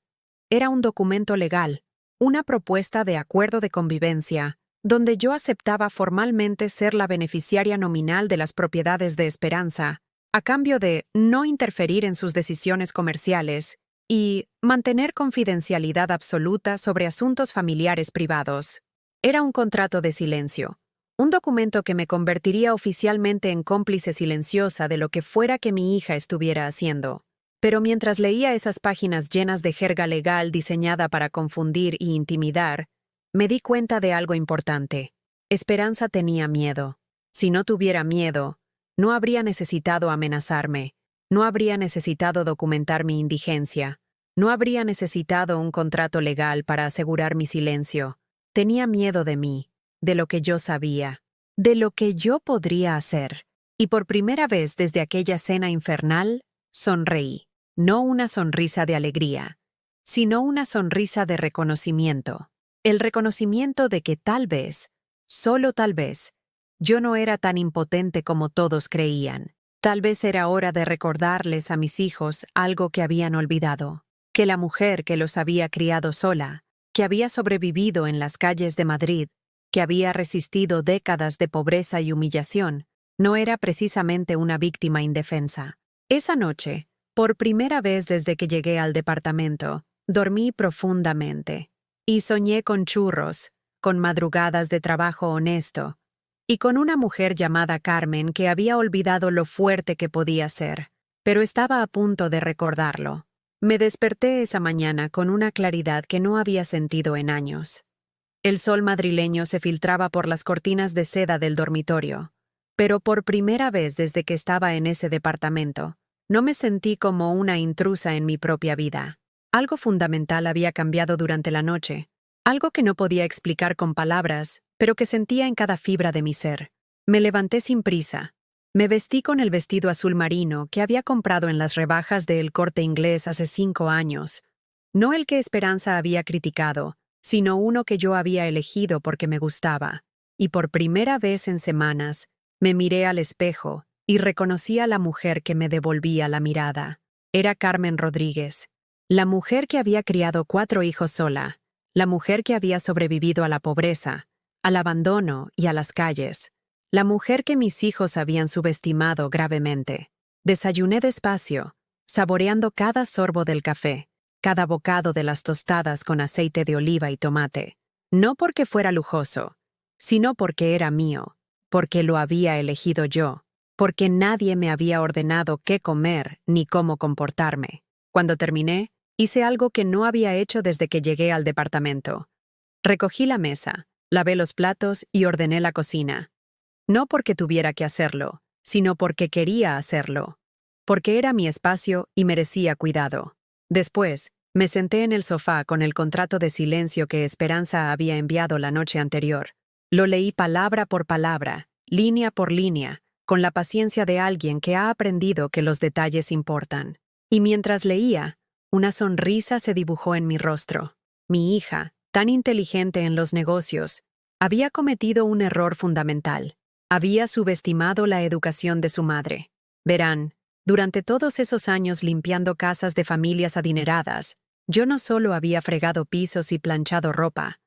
Era un documento legal, una propuesta de acuerdo de convivencia, donde yo aceptaba formalmente ser la beneficiaria nominal de las propiedades de Esperanza, a cambio de no interferir en sus decisiones comerciales y mantener confidencialidad absoluta sobre asuntos familiares privados. Era un contrato de silencio, un documento que me convertiría oficialmente en cómplice silenciosa de lo que fuera que mi hija estuviera haciendo. Pero mientras leía esas páginas llenas de jerga legal diseñada para confundir y intimidar, me di cuenta de algo importante. Esperanza tenía miedo. Si no tuviera miedo, no habría necesitado amenazarme, no habría necesitado documentar mi indigencia, no habría necesitado un contrato legal para asegurar mi silencio. Tenía miedo de mí, de lo que yo sabía, de lo que yo podría hacer. Y por primera vez desde aquella cena infernal, sonreí. No una sonrisa de alegría, sino una sonrisa de reconocimiento. El reconocimiento de que tal vez, solo tal vez, yo no era tan impotente como todos creían. Tal vez era hora de recordarles a mis hijos algo que habían olvidado, que la mujer que los había criado sola, que había sobrevivido en las calles de Madrid, que había resistido décadas de pobreza y humillación, no era precisamente una víctima indefensa. Esa noche, por primera vez desde que llegué al departamento, dormí profundamente. Y soñé con churros, con madrugadas de trabajo honesto, y con una mujer llamada Carmen que había olvidado lo fuerte que podía ser, pero estaba a punto de recordarlo. Me desperté esa mañana con una claridad que no había sentido en años. El sol madrileño se filtraba por las cortinas de seda del dormitorio, pero por primera vez desde que estaba en ese departamento, no me sentí como una intrusa en mi propia vida. Algo fundamental había cambiado durante la noche, algo que no podía explicar con palabras, pero que sentía en cada fibra de mi ser. Me levanté sin prisa. Me vestí con el vestido azul marino que había comprado en las rebajas de El Corte Inglés hace 5 años. No el que Esperanza había criticado, sino uno que yo había elegido porque me gustaba. Y por primera vez en semanas, me miré al espejo y reconocí a la mujer que me devolvía la mirada. Era Carmen Rodríguez. La mujer que había criado 4 hijos sola, la mujer que había sobrevivido a la pobreza, al abandono y a las calles, la mujer que mis hijos habían subestimado gravemente. Desayuné despacio, saboreando cada sorbo del café, cada bocado de las tostadas con aceite de oliva y tomate, no porque fuera lujoso, sino porque era mío, porque lo había elegido yo, porque nadie me había ordenado qué comer ni cómo comportarme. Cuando terminé, hice algo que no había hecho desde que llegué al departamento. Recogí la mesa, lavé los platos y ordené la cocina. No porque tuviera que hacerlo, sino porque quería hacerlo. Porque era mi espacio y merecía cuidado. Después, me senté en el sofá con el contrato de silencio que Esperanza había enviado la noche anterior. Lo leí palabra por palabra, línea por línea, con la paciencia de alguien que ha aprendido que los detalles importan. Y mientras leía, una sonrisa se dibujó en mi rostro. Mi hija, tan inteligente en los negocios, había cometido un error fundamental. Había subestimado la educación de su madre. Verán, durante todos esos años limpiando casas de familias adineradas, yo no solo había fregado pisos y planchado ropa,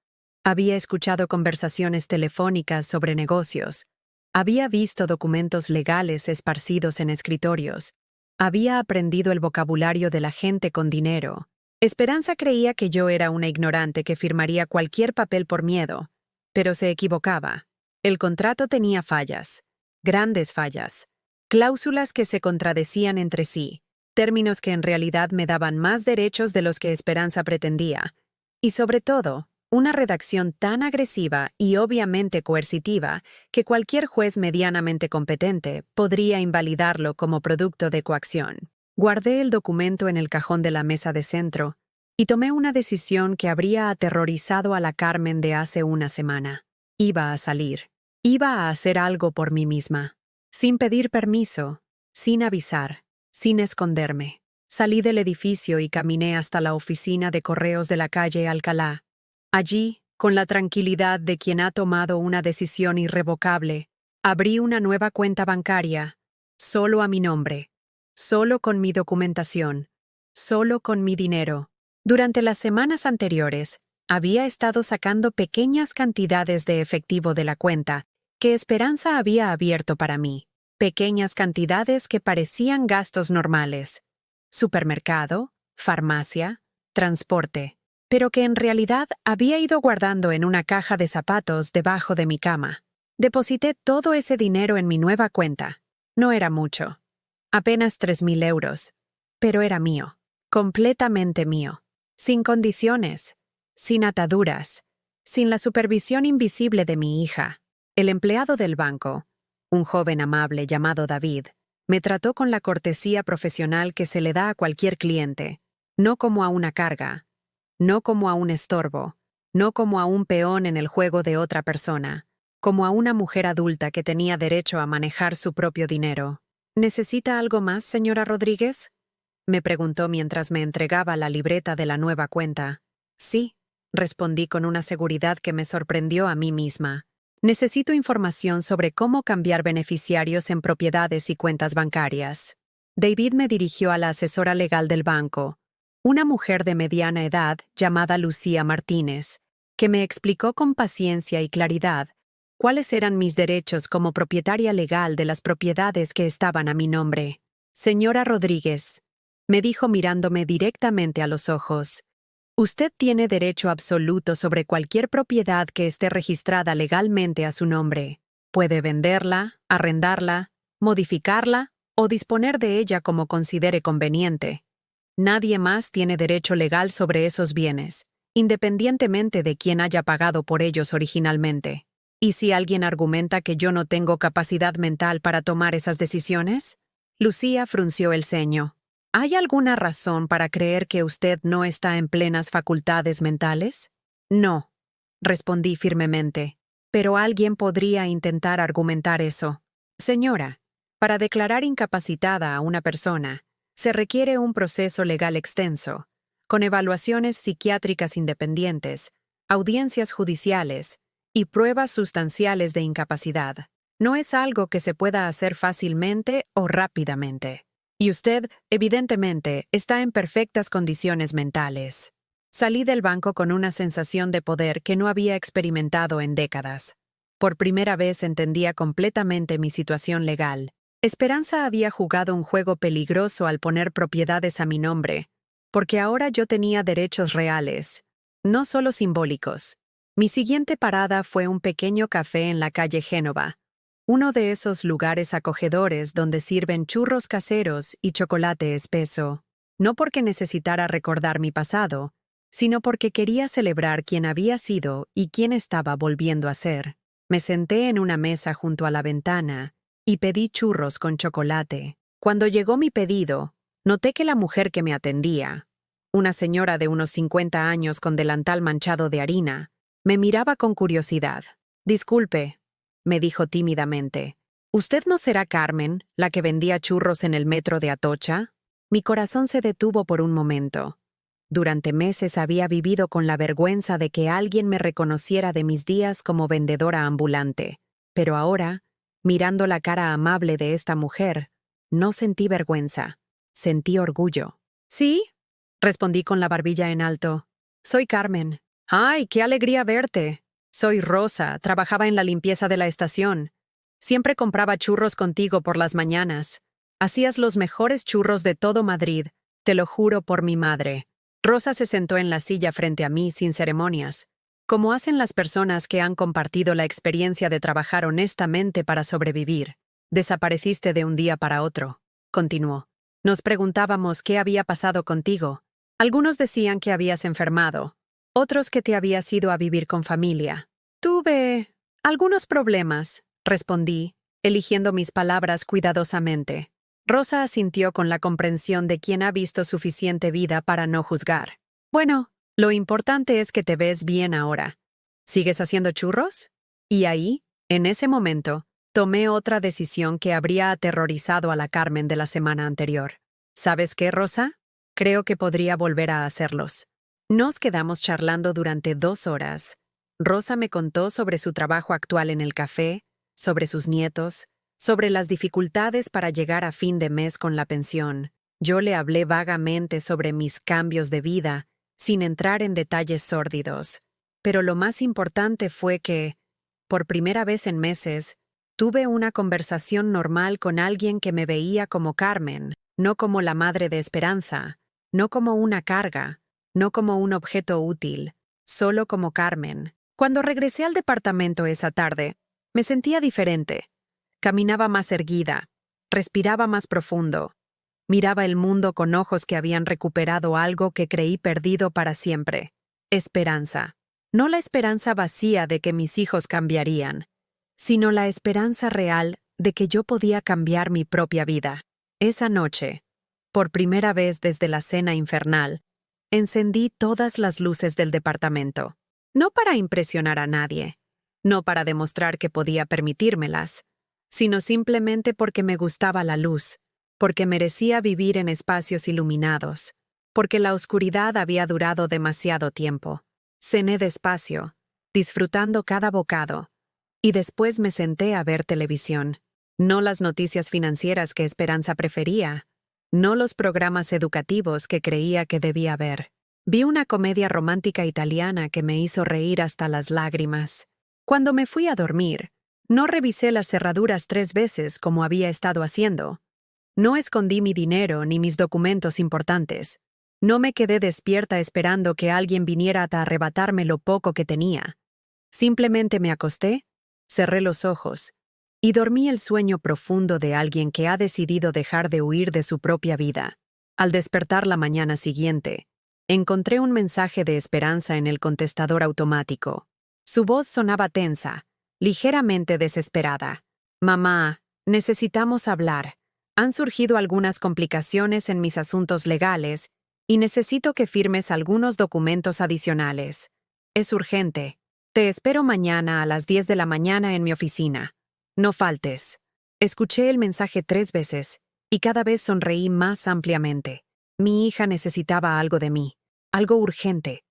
había escuchado conversaciones telefónicas sobre negocios, había visto documentos legales esparcidos en escritorios, había aprendido el vocabulario de la gente con dinero. Esperanza creía que yo era una ignorante que firmaría cualquier papel por miedo, pero se equivocaba. El contrato tenía fallas, grandes fallas, cláusulas que se contradecían entre sí, términos que en realidad me daban más derechos de los que Esperanza pretendía, y sobre todo, una redacción tan agresiva y obviamente coercitiva que cualquier juez medianamente competente podría invalidarlo como producto de coacción. Guardé el documento en el cajón de la mesa de centro y tomé una decisión que habría aterrorizado a la Carmen de hace una semana. Iba a salir. Iba a hacer algo por mí misma. Sin pedir permiso, sin avisar, sin esconderme. Salí del edificio y caminé hasta la oficina de correos de la calle Alcalá. Allí, con la tranquilidad de quien ha tomado una decisión irrevocable, abrí una nueva cuenta bancaria, solo a mi nombre, solo con mi documentación, solo con mi dinero. Durante las semanas anteriores, había estado sacando pequeñas cantidades de efectivo de la cuenta que Esperanza había abierto para mí, pequeñas cantidades que parecían gastos normales. Supermercado, farmacia, transporte, pero que en realidad había ido guardando en una caja de zapatos debajo de mi cama. Deposité todo ese dinero en mi nueva cuenta. No era mucho, apenas 3.000 euros, pero era mío, completamente mío, sin condiciones, sin ataduras, sin la supervisión invisible de mi hija. El empleado del banco, un joven amable llamado David, me trató con la cortesía profesional que se le da a cualquier cliente, no como a una carga, no como a un estorbo, no como a un peón en el juego de otra persona, como a una mujer adulta que tenía derecho a manejar su propio dinero. ¿Necesita algo más, señora Rodríguez?, me preguntó mientras me entregaba la libreta de la nueva cuenta. Sí, respondí con una seguridad que me sorprendió a mí misma. Necesito información sobre cómo cambiar beneficiarios en propiedades y cuentas bancarias. David me dirigió a la asesora legal del banco, una mujer de mediana edad llamada Lucía Martínez, que me explicó con paciencia y claridad cuáles eran mis derechos como propietaria legal de las propiedades que estaban a mi nombre. Señora Rodríguez, me dijo mirándome directamente a los ojos, usted tiene derecho absoluto sobre cualquier propiedad que esté registrada legalmente a su nombre. Puede venderla, arrendarla, modificarla o disponer de ella como considere conveniente. Nadie más tiene derecho legal sobre esos bienes, independientemente de quién haya pagado por ellos originalmente. ¿Y si alguien argumenta que yo no tengo capacidad mental para tomar esas decisiones? Lucía frunció el ceño. ¿Hay alguna razón para creer que usted no está en plenas facultades mentales? No, respondí firmemente, pero alguien podría intentar argumentar eso. Señora, para declarar incapacitada a una persona, se requiere un proceso legal extenso, con evaluaciones psiquiátricas independientes, audiencias judiciales y pruebas sustanciales de incapacidad. No es algo que se pueda hacer fácilmente o rápidamente. Y usted, evidentemente, está en perfectas condiciones mentales. Salí del banco con una sensación de poder que no había experimentado en décadas. Por primera vez entendía completamente mi situación legal. Esperanza había jugado un juego peligroso al poner propiedades a mi nombre, porque ahora yo tenía derechos reales, no solo simbólicos. Mi siguiente parada fue un pequeño café en la calle Génova, uno de esos lugares acogedores donde sirven churros caseros y chocolate espeso, no porque necesitara recordar mi pasado, sino porque quería celebrar quién había sido y quién estaba volviendo a ser. Me senté en una mesa junto a la ventana y pedí churros con chocolate. Cuando llegó mi pedido, noté que la mujer que me atendía, una señora de unos 50 años con delantal manchado de harina, me miraba con curiosidad. «Disculpe», me dijo tímidamente. «¿Usted no será Carmen, la que vendía churros en el metro de Atocha?» Mi corazón se detuvo por un momento. Durante meses había vivido con la vergüenza de que alguien me reconociera de mis días como vendedora ambulante. Pero ahora, mirando la cara amable de esta mujer, no sentí vergüenza, sentí orgullo. «¿Sí?», respondí con la barbilla en alto. «Soy Carmen». «¡Ay, qué alegría verte! Soy Rosa, trabajaba en la limpieza de la estación. Siempre compraba churros contigo por las mañanas. Hacías los mejores churros de todo Madrid, te lo juro por mi madre». Rosa se sentó en la silla frente a mí sin ceremonias, como hacen las personas que han compartido la experiencia de trabajar honestamente para sobrevivir. «Desapareciste de un día para otro», continuó. «Nos preguntábamos qué había pasado contigo. Algunos decían que habías enfermado, otros que te habías ido a vivir con familia. Tuve algunos problemas», respondí, eligiendo mis palabras cuidadosamente. Rosa asintió con la comprensión de quien ha visto suficiente vida para no juzgar. «Bueno, lo importante es que te ves bien ahora. ¿Sigues haciendo churros?» Y ahí, en ese momento, tomé otra decisión que habría aterrorizado a la Carmen de la semana anterior. «¿Sabes qué, Rosa? Creo que podría volver a hacerlos». Nos quedamos charlando durante 2 horas. Rosa me contó sobre su trabajo actual en el café, sobre sus nietos, sobre las dificultades para llegar a fin de mes con la pensión. Yo le hablé vagamente sobre mis cambios de vida, sin entrar en detalles sórdidos. Pero lo más importante fue que, por primera vez en meses, tuve una conversación normal con alguien que me veía como Carmen, no como la madre de Esperanza, no como una carga, no como un objeto útil, solo como Carmen. Cuando regresé al departamento esa tarde, me sentía diferente. Caminaba más erguida, respiraba más profundo, miraba el mundo con ojos que habían recuperado algo que creí perdido para siempre. Esperanza. No la esperanza vacía de que mis hijos cambiarían, sino la esperanza real de que yo podía cambiar mi propia vida. Esa noche, por primera vez desde la cena infernal, encendí todas las luces del departamento. No para impresionar a nadie, no para demostrar que podía permitírmelas, sino simplemente porque me gustaba la luz, porque merecía vivir en espacios iluminados, porque la oscuridad había durado demasiado tiempo. Cené despacio, disfrutando cada bocado, y después me senté a ver televisión. No las noticias financieras que Esperanza prefería, no los programas educativos que creía que debía ver. Vi una comedia romántica italiana que me hizo reír hasta las lágrimas. Cuando me fui a dormir, no revisé las cerraduras 3 veces como había estado haciendo. No escondí mi dinero ni mis documentos importantes. No me quedé despierta esperando que alguien viniera a arrebatarme lo poco que tenía. Simplemente me acosté, cerré los ojos y dormí el sueño profundo de alguien que ha decidido dejar de huir de su propia vida. Al despertar la mañana siguiente, encontré un mensaje de Esperanza en el contestador automático. Su voz sonaba tensa, ligeramente desesperada. «Mamá, necesitamos hablar. Han surgido algunas complicaciones en mis asuntos legales y necesito que firmes algunos documentos adicionales. Es urgente. Te espero mañana a las 10 de la mañana en mi oficina. No faltes». Escuché el mensaje 3 veces y cada vez sonreí más ampliamente. Mi hija necesitaba algo de mí, algo urgente,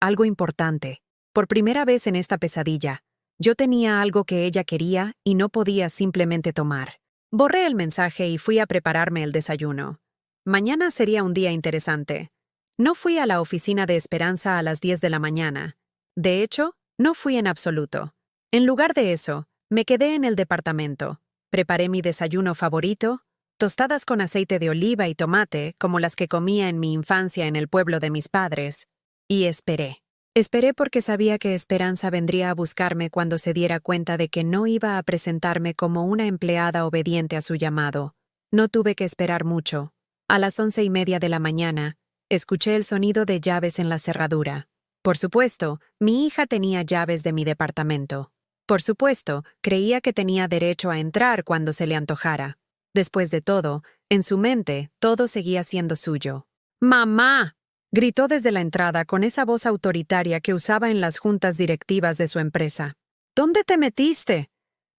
algo importante. Por primera vez en esta pesadilla, yo tenía algo que ella quería y no podía simplemente tomar. Borré el mensaje y fui a prepararme el desayuno. Mañana sería un día interesante. No fui a la oficina de Esperanza a las 10 de la mañana. De hecho, no fui en absoluto. En lugar de eso, me quedé en el departamento. Preparé mi desayuno favorito, tostadas con aceite de oliva y tomate, como las que comía en mi infancia en el pueblo de mis padres, y esperé. Esperé porque sabía que Esperanza vendría a buscarme cuando se diera cuenta de que no iba a presentarme como una empleada obediente a su llamado. No tuve que esperar mucho. A las 11:30 de la mañana, escuché el sonido de llaves en la cerradura. Por supuesto, mi hija tenía llaves de mi departamento. Por supuesto, creía que tenía derecho a entrar cuando se le antojara. Después de todo, en su mente, todo seguía siendo suyo. «¡Mamá!», Gritó desde la entrada con esa voz autoritaria que usaba en las juntas directivas de su empresa. ¿Dónde te metiste?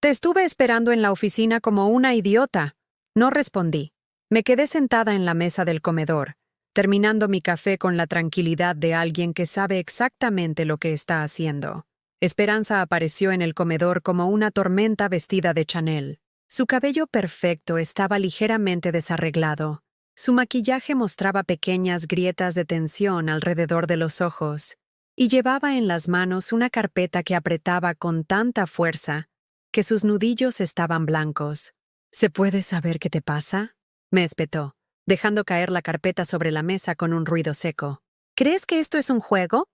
Te estuve esperando en la oficina como una idiota. No respondí. Me quedé sentada en la mesa del comedor, terminando mi café con la tranquilidad de alguien que sabe exactamente lo que está haciendo. Esperanza apareció en el comedor como una tormenta vestida de Chanel. Su cabello perfecto estaba ligeramente desarreglado. Su maquillaje mostraba pequeñas grietas de tensión alrededor de los ojos, y llevaba en las manos una carpeta que apretaba con tanta fuerza que sus nudillos estaban blancos. ¿Se puede saber qué te pasa?, me espetó, dejando caer la carpeta sobre la mesa con un ruido seco. ¿Crees que esto es un juego?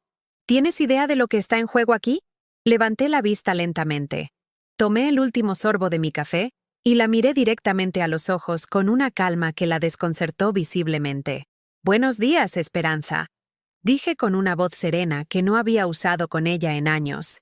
¿Tienes idea de lo que está en juego aquí? Levanté la vista lentamente. Tomé el último sorbo de mi café y la miré directamente a los ojos con una calma que la desconcertó visiblemente. «Buenos días, Esperanza», dije con una voz serena que no había usado con ella en años.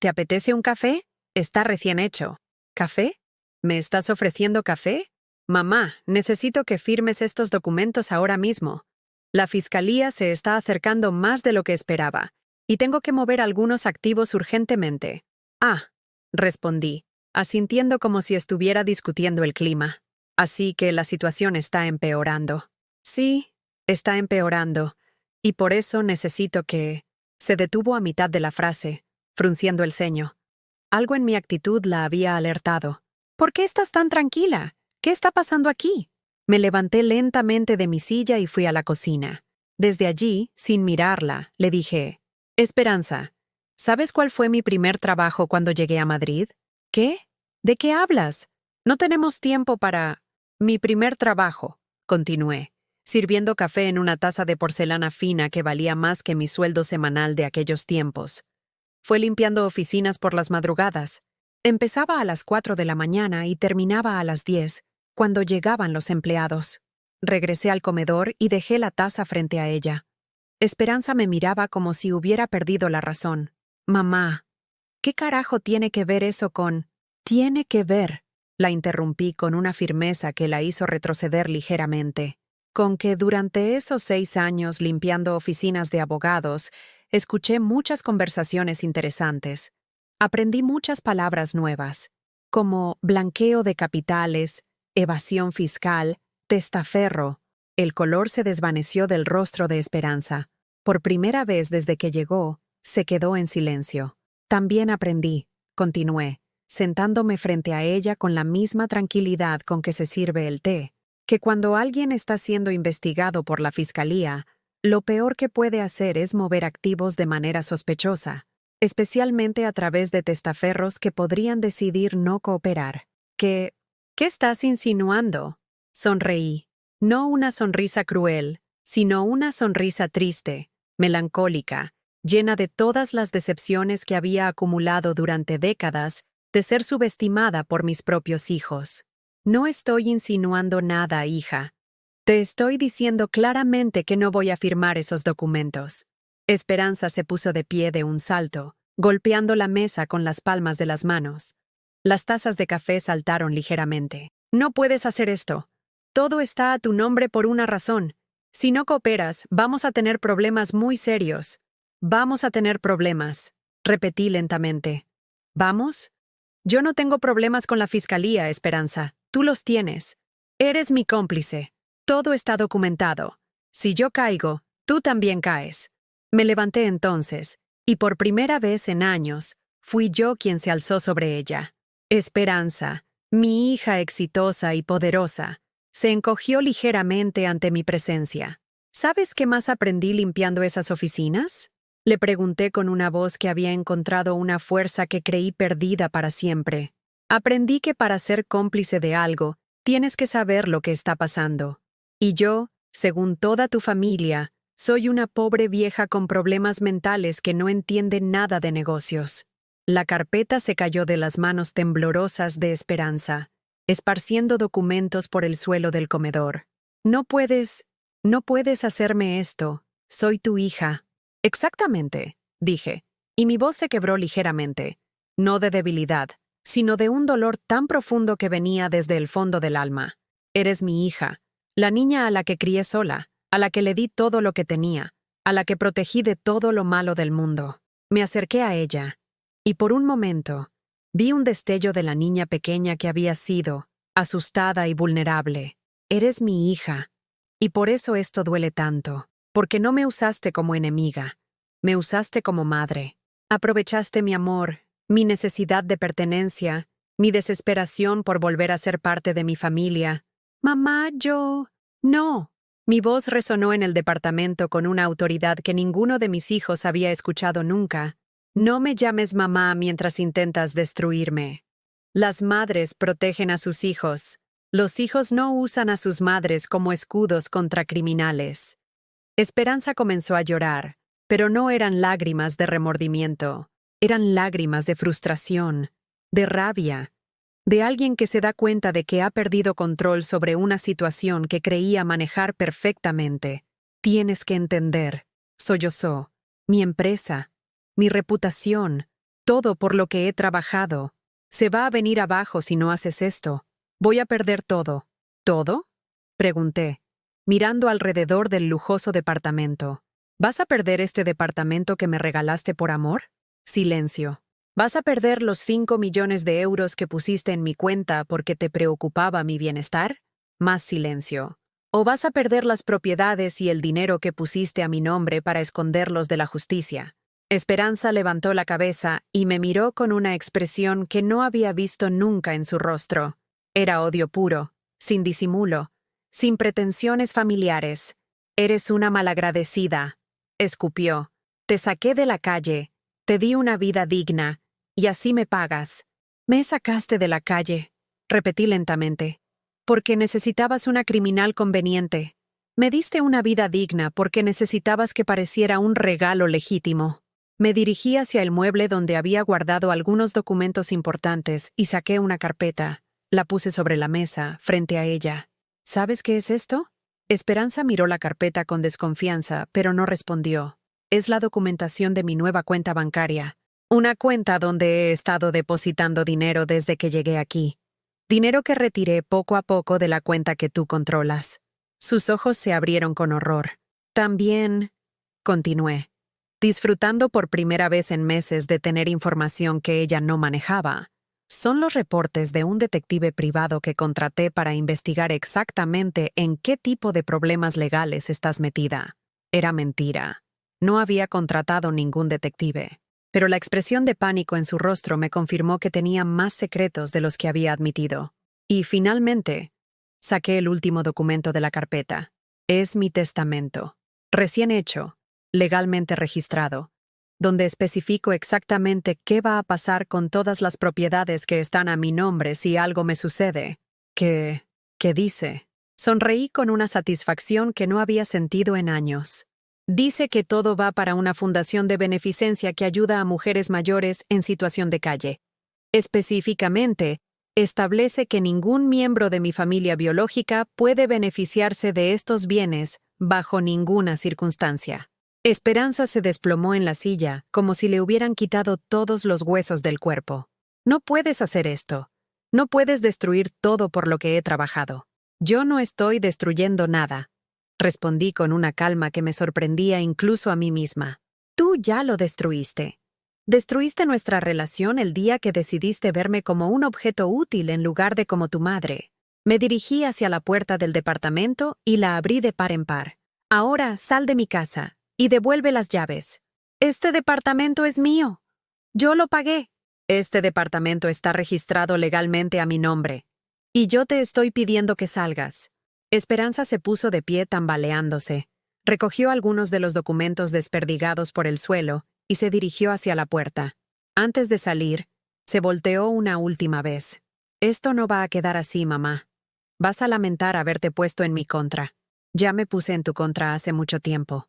«¿Te apetece un café? Está recién hecho». «¿Café? ¿Me estás ofreciendo café? Mamá, necesito que firmes estos documentos ahora mismo. La fiscalía se está acercando más de lo que esperaba, y tengo que mover algunos activos urgentemente». «Ah», respondí, asintiendo como si estuviera discutiendo el clima. «Así que la situación está empeorando». «Sí, está empeorando, y por eso necesito que...». Se detuvo a mitad de la frase, frunciendo el ceño. Algo en mi actitud la había alertado. «¿Por qué estás tan tranquila? ¿Qué está pasando aquí?». Me levanté lentamente de mi silla y fui a la cocina. Desde allí, sin mirarla, le dije: «Esperanza, ¿sabes cuál fue mi primer trabajo cuando llegué a Madrid?». «¿Qué? ¿De qué hablas? No tenemos tiempo para...». «Mi primer trabajo», continué, sirviendo café en una taza de porcelana fina que valía más que mi sueldo semanal de aquellos tiempos. «Fue limpiando oficinas por las madrugadas. Empezaba a las 4 de la mañana y terminaba a las 10, cuando llegaban los empleados». Regresé al comedor y dejé la taza frente a ella. Esperanza me miraba como si hubiera perdido la razón. «Mamá, ¿qué carajo tiene que ver eso con...?» «Tiene que ver», la interrumpí con una firmeza que la hizo retroceder ligeramente, «con que durante esos 6 años limpiando oficinas de abogados, escuché muchas conversaciones interesantes. Aprendí muchas palabras nuevas, como blanqueo de capitales, evasión fiscal, testaferro». El color se desvaneció del rostro de Esperanza. Por primera vez desde que llegó, se quedó en silencio. «También aprendí», continué, sentándome frente a ella con la misma tranquilidad con que se sirve el té, «que cuando alguien está siendo investigado por la fiscalía, lo peor que puede hacer es mover activos de manera sospechosa, especialmente a través de testaferros que podrían decidir no cooperar». «¿Qué estás insinuando?». Sonreí. No una sonrisa cruel, sino una sonrisa triste, melancólica, llena de todas las decepciones que había acumulado durante décadas de ser subestimada por mis propios hijos. «No estoy insinuando nada, hija. Te estoy diciendo claramente que no voy a firmar esos documentos». Esperanza se puso de pie de un salto, golpeando la mesa con las palmas de las manos. Las tazas de café saltaron ligeramente. «No puedes hacer esto. Todo está a tu nombre por una razón. Si no cooperas, vamos a tener problemas muy serios». «Vamos a tener problemas», repetí lentamente. «¿Vamos? Yo no tengo problemas con la fiscalía, Esperanza. Tú los tienes. Eres mi cómplice. Todo está documentado. Si yo caigo, tú también caes». Me levanté entonces, y por primera vez en años, fui yo quien se alzó sobre ella. Esperanza, mi hija exitosa y poderosa, se encogió ligeramente ante mi presencia. «¿Sabes qué más aprendí limpiando esas oficinas?», le pregunté con una voz que había encontrado una fuerza que creí perdida para siempre. «Aprendí que para ser cómplice de algo, tienes que saber lo que está pasando. Y yo, según toda tu familia, soy una pobre vieja con problemas mentales que no entiende nada de negocios». La carpeta se cayó de las manos temblorosas de Esperanza, esparciendo documentos por el suelo del comedor. No puedes hacerme esto. Soy tu hija». «Exactamente», dije, y mi voz se quebró ligeramente, no de debilidad, sino de un dolor tan profundo que venía desde el fondo del alma. «Eres mi hija, la niña a la que crié sola, a la que le di todo lo que tenía, a la que protegí de todo lo malo del mundo. Me acerqué a ella, y por un momento, vi un destello de la niña pequeña que había sido, asustada y vulnerable. Eres mi hija, y por eso esto duele tanto, porque no me usaste como enemiga, me usaste como madre. Aprovechaste mi amor, mi necesidad de pertenencia, mi desesperación por volver a ser parte de mi familia. Mamá, yo... No. Mi voz resonó en el departamento con una autoridad que ninguno de mis hijos había escuchado nunca. No me llames mamá mientras intentas destruirme. Las madres protegen a sus hijos. Los hijos no usan a sus madres como escudos contra criminales. Esperanza comenzó a llorar, pero no eran lágrimas de remordimiento. Eran lágrimas de frustración, de rabia, de alguien que se da cuenta de que ha perdido control sobre una situación que creía manejar perfectamente. Tienes que entender, sollozó, mi empresa, mi reputación, todo por lo que he trabajado, se va a venir abajo si no haces esto. Voy a perder todo. ¿Todo? Pregunté, mirando alrededor del lujoso departamento. ¿Vas a perder este departamento que me regalaste por amor? Silencio. ¿Vas a perder los 5 millones de euros que pusiste en mi cuenta porque te preocupaba mi bienestar? Más silencio. ¿O vas a perder las propiedades y el dinero que pusiste a mi nombre para esconderlos de la justicia? Esperanza levantó la cabeza y me miró con una expresión que no había visto nunca en su rostro. Era odio puro, sin disimulo, sin pretensiones familiares. Eres una malagradecida, escupió. Te saqué de la calle, te di una vida digna, y así me pagas. Me sacaste de la calle, repetí lentamente, porque necesitabas una criminal conveniente. Me diste una vida digna porque necesitabas que pareciera un regalo legítimo. Me dirigí hacia el mueble donde había guardado algunos documentos importantes y saqué una carpeta. La puse sobre la mesa, frente a ella. ¿Sabes qué es esto? Esperanza miró la carpeta con desconfianza, pero no respondió. Es la documentación de mi nueva cuenta bancaria. Una cuenta donde he estado depositando dinero desde que llegué aquí. Dinero que retiré poco a poco de la cuenta que tú controlas. Sus ojos se abrieron con horror. También, continué, disfrutando por primera vez en meses de tener información que ella no manejaba. Son los reportes de un detective privado que contraté para investigar exactamente en qué tipo de problemas legales estás metida. Era mentira. No había contratado ningún detective. Pero la expresión de pánico en su rostro me confirmó que tenía más secretos de los que había admitido. Y finalmente, saqué el último documento de la carpeta. Es mi testamento. Recién hecho, legalmente registrado, donde especifico exactamente qué va a pasar con todas las propiedades que están a mi nombre si algo me sucede. ¿Qué dice? Sonreí con una satisfacción que no había sentido en años. Dice que todo va para una fundación de beneficencia que ayuda a mujeres mayores en situación de calle. Específicamente, establece que ningún miembro de mi familia biológica puede beneficiarse de estos bienes bajo ninguna circunstancia. Esperanza se desplomó en la silla, como si le hubieran quitado todos los huesos del cuerpo. No puedes hacer esto. No puedes destruir todo por lo que he trabajado. Yo no estoy destruyendo nada. Respondí con una calma que me sorprendía incluso a mí misma. Tú ya lo destruiste. Destruiste nuestra relación el día que decidiste verme como un objeto útil en lugar de como tu madre. Me dirigí hacia la puerta del departamento y la abrí de par en par. Ahora sal de mi casa y devuelve las llaves. Este departamento es mío. Yo lo pagué. Este departamento está registrado legalmente a mi nombre. Y yo te estoy pidiendo que salgas. Esperanza se puso de pie tambaleándose, recogió algunos de los documentos desperdigados por el suelo y se dirigió hacia la puerta. Antes de salir, se volteó una última vez. Esto no va a quedar así, mamá. Vas a lamentar haberte puesto en mi contra. Ya me puse en tu contra hace mucho tiempo.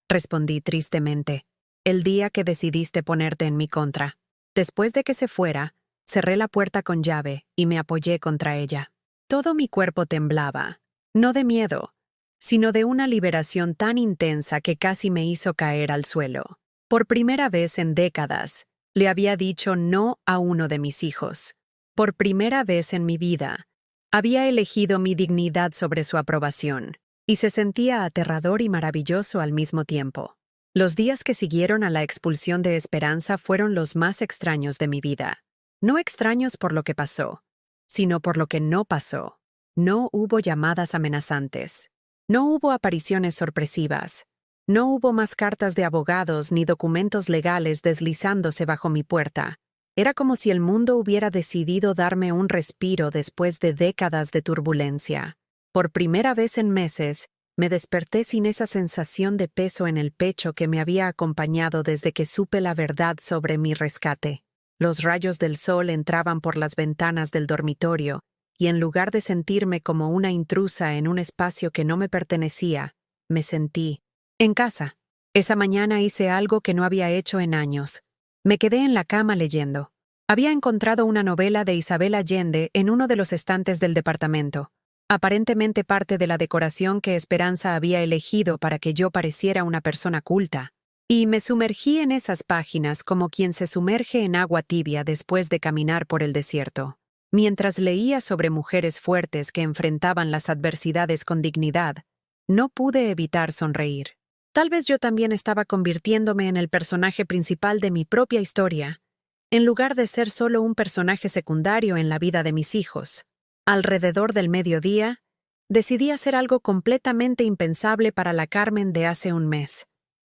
Respondí tristemente. El día que decidiste ponerte en mi contra. Después de que se fuera, cerré la puerta con llave y me apoyé contra ella. Todo mi cuerpo temblaba. No de miedo, sino de una liberación tan intensa que casi me hizo caer al suelo. Por primera vez en décadas, le había dicho no a uno de mis hijos. Por primera vez en mi vida, había elegido mi dignidad sobre su aprobación. y se sentía aterrador y maravilloso al mismo tiempo. Los días que siguieron a la expulsión de Esperanza fueron los más extraños de mi vida. No extraños por lo que pasó, sino por lo que no pasó. No hubo llamadas amenazantes. No hubo apariciones sorpresivas. No hubo más cartas de abogados ni documentos legales deslizándose bajo mi puerta. Era como si el mundo hubiera decidido darme un respiro después de décadas de turbulencia. Por primera vez en meses, me desperté sin esa sensación de peso en el pecho que me había acompañado desde que supe la verdad sobre mi rescate. Los rayos del sol entraban por las ventanas del dormitorio, y en lugar de sentirme como una intrusa en un espacio que no me pertenecía, me sentí en casa. Esa mañana hice algo que no había hecho en años. Me quedé en la cama leyendo. Había encontrado una novela de Isabel Allende en uno de los estantes del departamento, aparentemente parte de la decoración que Esperanza había elegido para que yo pareciera una persona culta. Y me sumergí en esas páginas como quien se sumerge en agua tibia después de caminar por el desierto. Mientras leía sobre mujeres fuertes que enfrentaban las adversidades con dignidad, no pude evitar sonreír. Tal vez yo también estaba convirtiéndome en el personaje principal de mi propia historia, en lugar de ser solo un personaje secundario en la vida de mis hijos. Alrededor del mediodía, decidí hacer algo completamente impensable para la Carmen de hace un mes: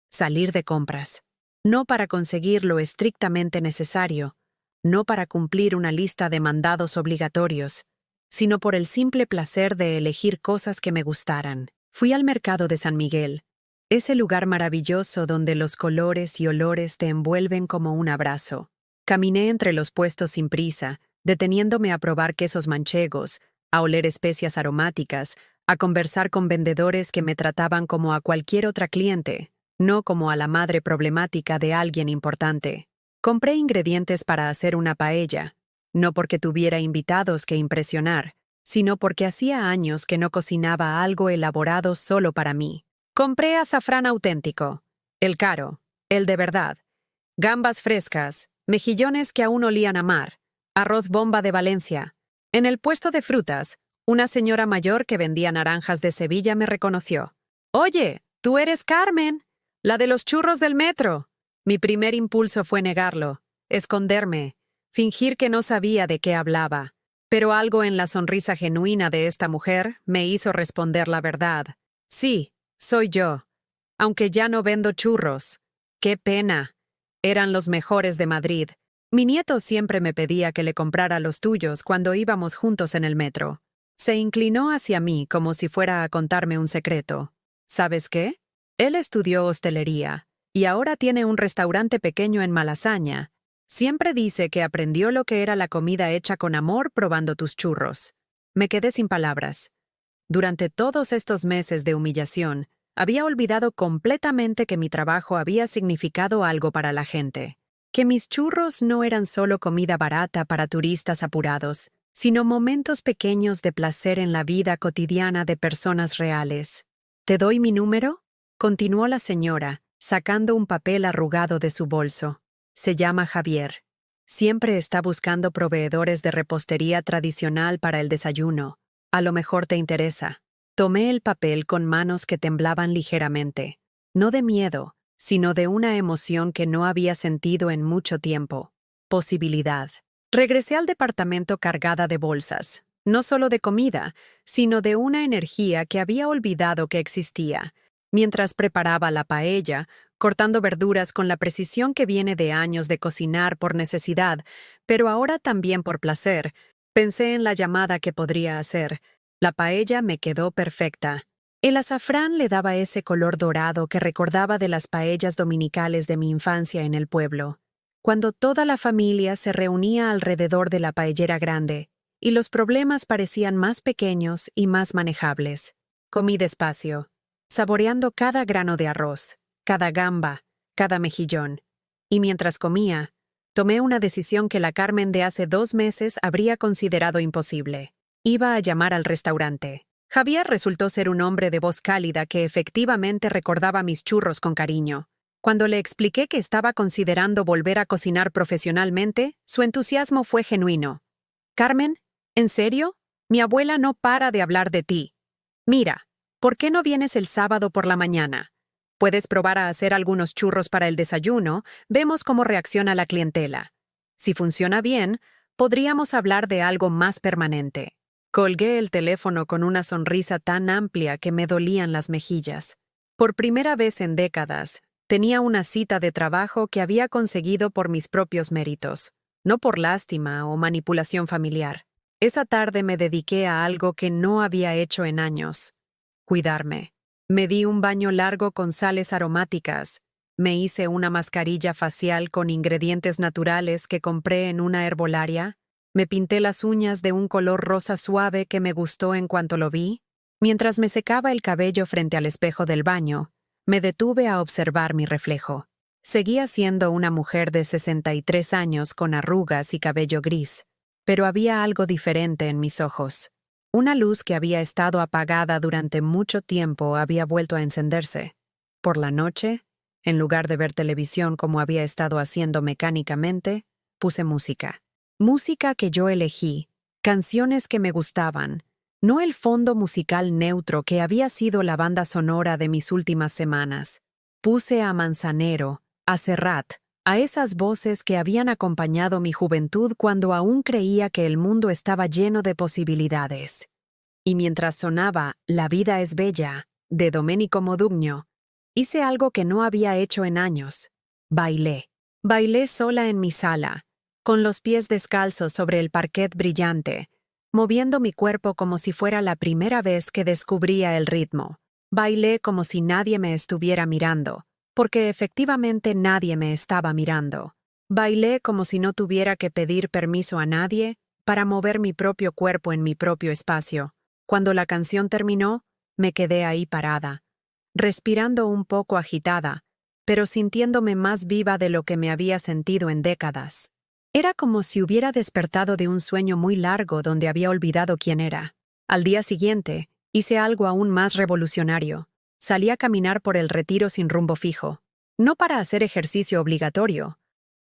salir de compras. No para conseguir lo estrictamente necesario, no para cumplir una lista de mandados obligatorios, sino por el simple placer de elegir cosas que me gustaran. Fui al mercado de San Miguel, ese lugar maravilloso donde los colores y olores te envuelven como un abrazo. Caminé entre los puestos sin prisa, deteniéndome a probar quesos manchegos, a oler especias aromáticas, a conversar con vendedores que me trataban como a cualquier otra cliente, no como a la madre problemática de alguien importante. Compré ingredientes para hacer una paella, no porque tuviera invitados que impresionar, sino porque hacía años que no cocinaba algo elaborado solo para mí. Compré azafrán auténtico, el caro, el de verdad, gambas frescas, mejillones que aún olían a mar, arroz bomba de Valencia. En el puesto de frutas, una señora mayor que vendía naranjas de Sevilla me reconoció. «Oye, tú eres Carmen, la de los churros del metro». Mi primer impulso fue negarlo, esconderme, fingir que no sabía de qué hablaba. Pero algo en la sonrisa genuina de esta mujer me hizo responder la verdad. «Sí, soy yo, aunque ya no vendo churros». ¡Qué pena! Eran los mejores de Madrid. Mi nieto siempre me pedía que le comprara los tuyos cuando íbamos juntos en el metro. Se inclinó hacia mí como si fuera a contarme un secreto. ¿Sabes qué? Él estudió hostelería y ahora tiene un restaurante pequeño en Malasaña. Siempre dice que aprendió lo que era la comida hecha con amor probando tus churros. Me quedé sin palabras. Durante todos estos meses de humillación, había olvidado completamente que mi trabajo había significado algo para la gente, que mis churros no eran solo comida barata para turistas apurados, sino momentos pequeños de placer en la vida cotidiana de personas reales. ¿Te doy mi número?, continuó la señora, sacando un papel arrugado de su bolso. Se llama Javier. Siempre está buscando proveedores de repostería tradicional para el desayuno. A lo mejor te interesa. Tomé el papel con manos que temblaban ligeramente, no de miedo, sino de una emoción que no había sentido en mucho tiempo. Posibilidad. Regresé al departamento cargada de bolsas, no solo de comida, sino de una energía que había olvidado que existía. Mientras preparaba la paella, cortando verduras con la precisión que viene de años de cocinar por necesidad, pero ahora también por placer, pensé en la llamada que podría hacer. La paella me quedó perfecta. El azafrán le daba ese color dorado que recordaba de las paellas dominicales de mi infancia en el pueblo, cuando toda la familia se reunía alrededor de la paellera grande, y los problemas parecían más pequeños y más manejables. Comí despacio, saboreando cada grano de arroz, cada gamba, cada mejillón. Y mientras comía, tomé una decisión que la Carmen de hace 2 meses habría considerado imposible. Iba a llamar al restaurante. Javier resultó ser un hombre de voz cálida que efectivamente recordaba mis churros con cariño. Cuando le expliqué que estaba considerando volver a cocinar profesionalmente, su entusiasmo fue genuino. «Carmen, ¿en serio? Mi abuela no para de hablar de ti. Mira, ¿Por qué no vienes el sábado por la mañana? Puedes probar a hacer algunos churros para el desayuno, vemos cómo reacciona la clientela. Si funciona bien, podríamos hablar de algo más permanente. Colgué el teléfono con una sonrisa tan amplia que me dolían las mejillas. Por primera vez en décadas, tenía una cita de trabajo que había conseguido por mis propios méritos, no por lástima o manipulación familiar. Esa tarde me dediqué a algo que no había hecho en años: cuidarme. Me di un baño largo con sales aromáticas. Me hice una mascarilla facial con ingredientes naturales que compré en una herbolaria. Me pinté las uñas de un color rosa suave que me gustó en cuanto lo vi. Mientras me secaba el cabello frente al espejo del baño, me detuve a observar mi reflejo. Seguía siendo una mujer de 63 años con arrugas y cabello gris, pero había algo diferente en mis ojos. Una luz que había estado apagada durante mucho tiempo había vuelto a encenderse. Por la noche, en lugar de ver televisión como había estado haciendo mecánicamente, puse música. Música que yo elegí, canciones que me gustaban, no el fondo musical neutro que había sido la banda sonora de mis últimas semanas. Puse a Manzanero, a Serrat, a esas voces que habían acompañado mi juventud cuando aún creía que el mundo estaba lleno de posibilidades. Y mientras sonaba La vida es bella, de Domenico Modugno, hice algo que no había hecho en años. Bailé. Bailé sola en mi sala, con los pies descalzos sobre el parquet brillante, moviendo mi cuerpo como si fuera la primera vez que descubría el ritmo. Bailé como si nadie me estuviera mirando, porque efectivamente nadie me estaba mirando. Bailé como si no tuviera que pedir permiso a nadie para mover mi propio cuerpo en mi propio espacio. Cuando la canción terminó, me quedé ahí parada, respirando un poco agitada, pero sintiéndome más viva de lo que me había sentido en décadas. Era como si hubiera despertado de un sueño muy largo donde había olvidado quién era. Al día siguiente, hice algo aún más revolucionario. Salí a caminar por el Retiro sin rumbo fijo. No para hacer ejercicio obligatorio,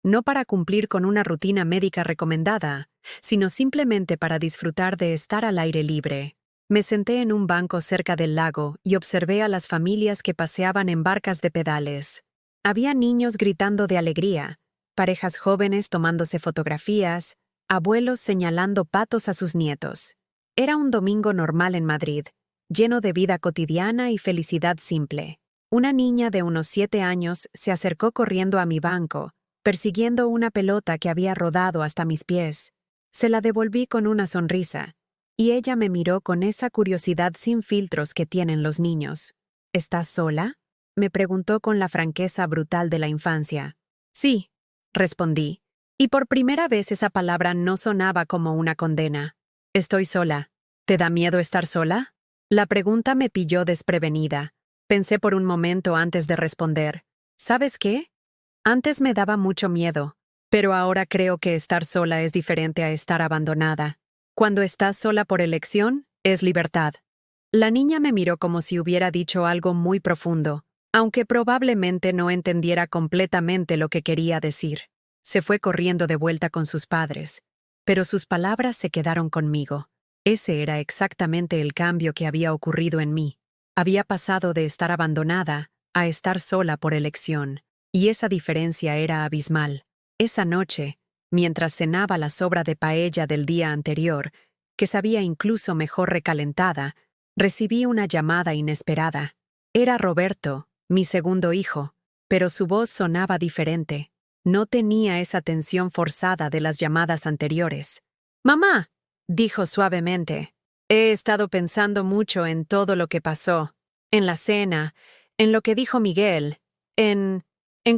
no para cumplir con una rutina médica recomendada, sino simplemente para disfrutar de estar al aire libre. Me senté en un banco cerca del lago y observé a las familias que paseaban en barcas de pedales. Había niños gritando de alegría, parejas jóvenes tomándose fotografías, abuelos señalando patos a sus nietos. Era un domingo normal en Madrid, lleno de vida cotidiana y felicidad simple. Una niña de unos 7 años se acercó corriendo a mi banco, persiguiendo una pelota que había rodado hasta mis pies. Se la devolví con una sonrisa, y ella me miró con esa curiosidad sin filtros que tienen los niños. ¿Estás sola?, me preguntó con la franqueza brutal de la infancia. Sí, respondí, y por primera vez esa palabra no sonaba como una condena. Estoy sola. ¿Te da miedo estar sola? La pregunta me pilló desprevenida. Pensé por un momento antes de responder. ¿Sabes qué? Antes me daba mucho miedo, pero ahora creo que estar sola es diferente a estar abandonada. Cuando estás sola por elección, es libertad. La niña me miró como si hubiera dicho algo muy profundo, aunque probablemente no entendiera completamente lo que quería decir. Se fue corriendo de vuelta con sus padres, pero sus palabras se quedaron conmigo. Ese era exactamente el cambio que había ocurrido en mí. Había pasado de estar abandonada a estar sola por elección, y esa diferencia era abismal. Esa noche, mientras cenaba la sobra de paella del día anterior, que sabía incluso mejor recalentada, recibí una llamada inesperada. Era Roberto, mi segundo hijo, pero su voz sonaba diferente. No tenía esa tensión forzada de las llamadas anteriores. «Mamá», dijo suavemente, «he estado pensando mucho en todo lo que pasó, en la cena, en lo que dijo Miguel, en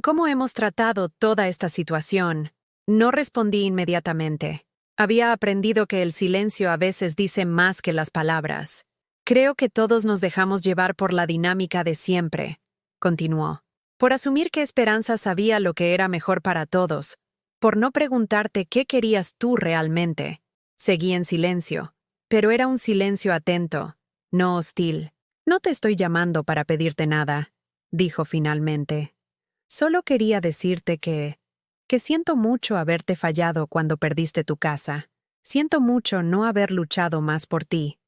cómo hemos tratado toda esta situación». No respondí inmediatamente. Había aprendido que el silencio a veces dice más que las palabras. «Creo que todos nos dejamos llevar por la dinámica de siempre», continuó. «Por asumir que Esperanza sabía lo que era mejor para todos, por no preguntarte qué querías tú realmente». Seguí en silencio, pero era un silencio atento, no hostil. «No te estoy llamando para pedirte nada», dijo finalmente. «Solo quería decirte que siento mucho haberte fallado cuando perdiste tu casa. Siento mucho no haber luchado más por ti.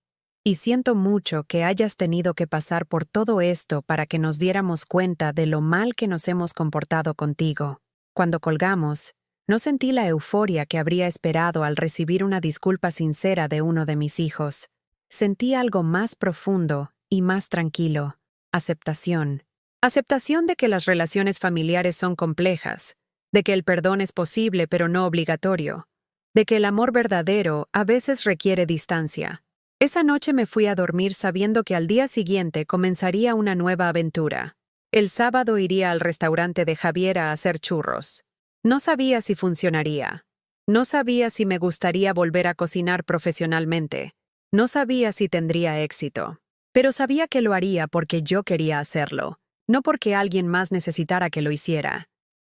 y siento mucho que hayas tenido que pasar por todo esto para que nos diéramos cuenta de lo mal que nos hemos comportado contigo. Cuando colgamos, no sentí la euforia que habría esperado al recibir una disculpa sincera de uno de mis hijos. Sentí algo más profundo y más tranquilo. Aceptación. Aceptación de que las relaciones familiares son complejas, de que el perdón es posible pero no obligatorio, de que el amor verdadero a veces requiere distancia. Esa noche me fui a dormir sabiendo que al día siguiente comenzaría una nueva aventura. El sábado iría al restaurante de Javier a hacer churros. No sabía si funcionaría. No sabía si me gustaría volver a cocinar profesionalmente. No sabía si tendría éxito. Pero sabía que lo haría porque yo quería hacerlo, no porque alguien más necesitara que lo hiciera.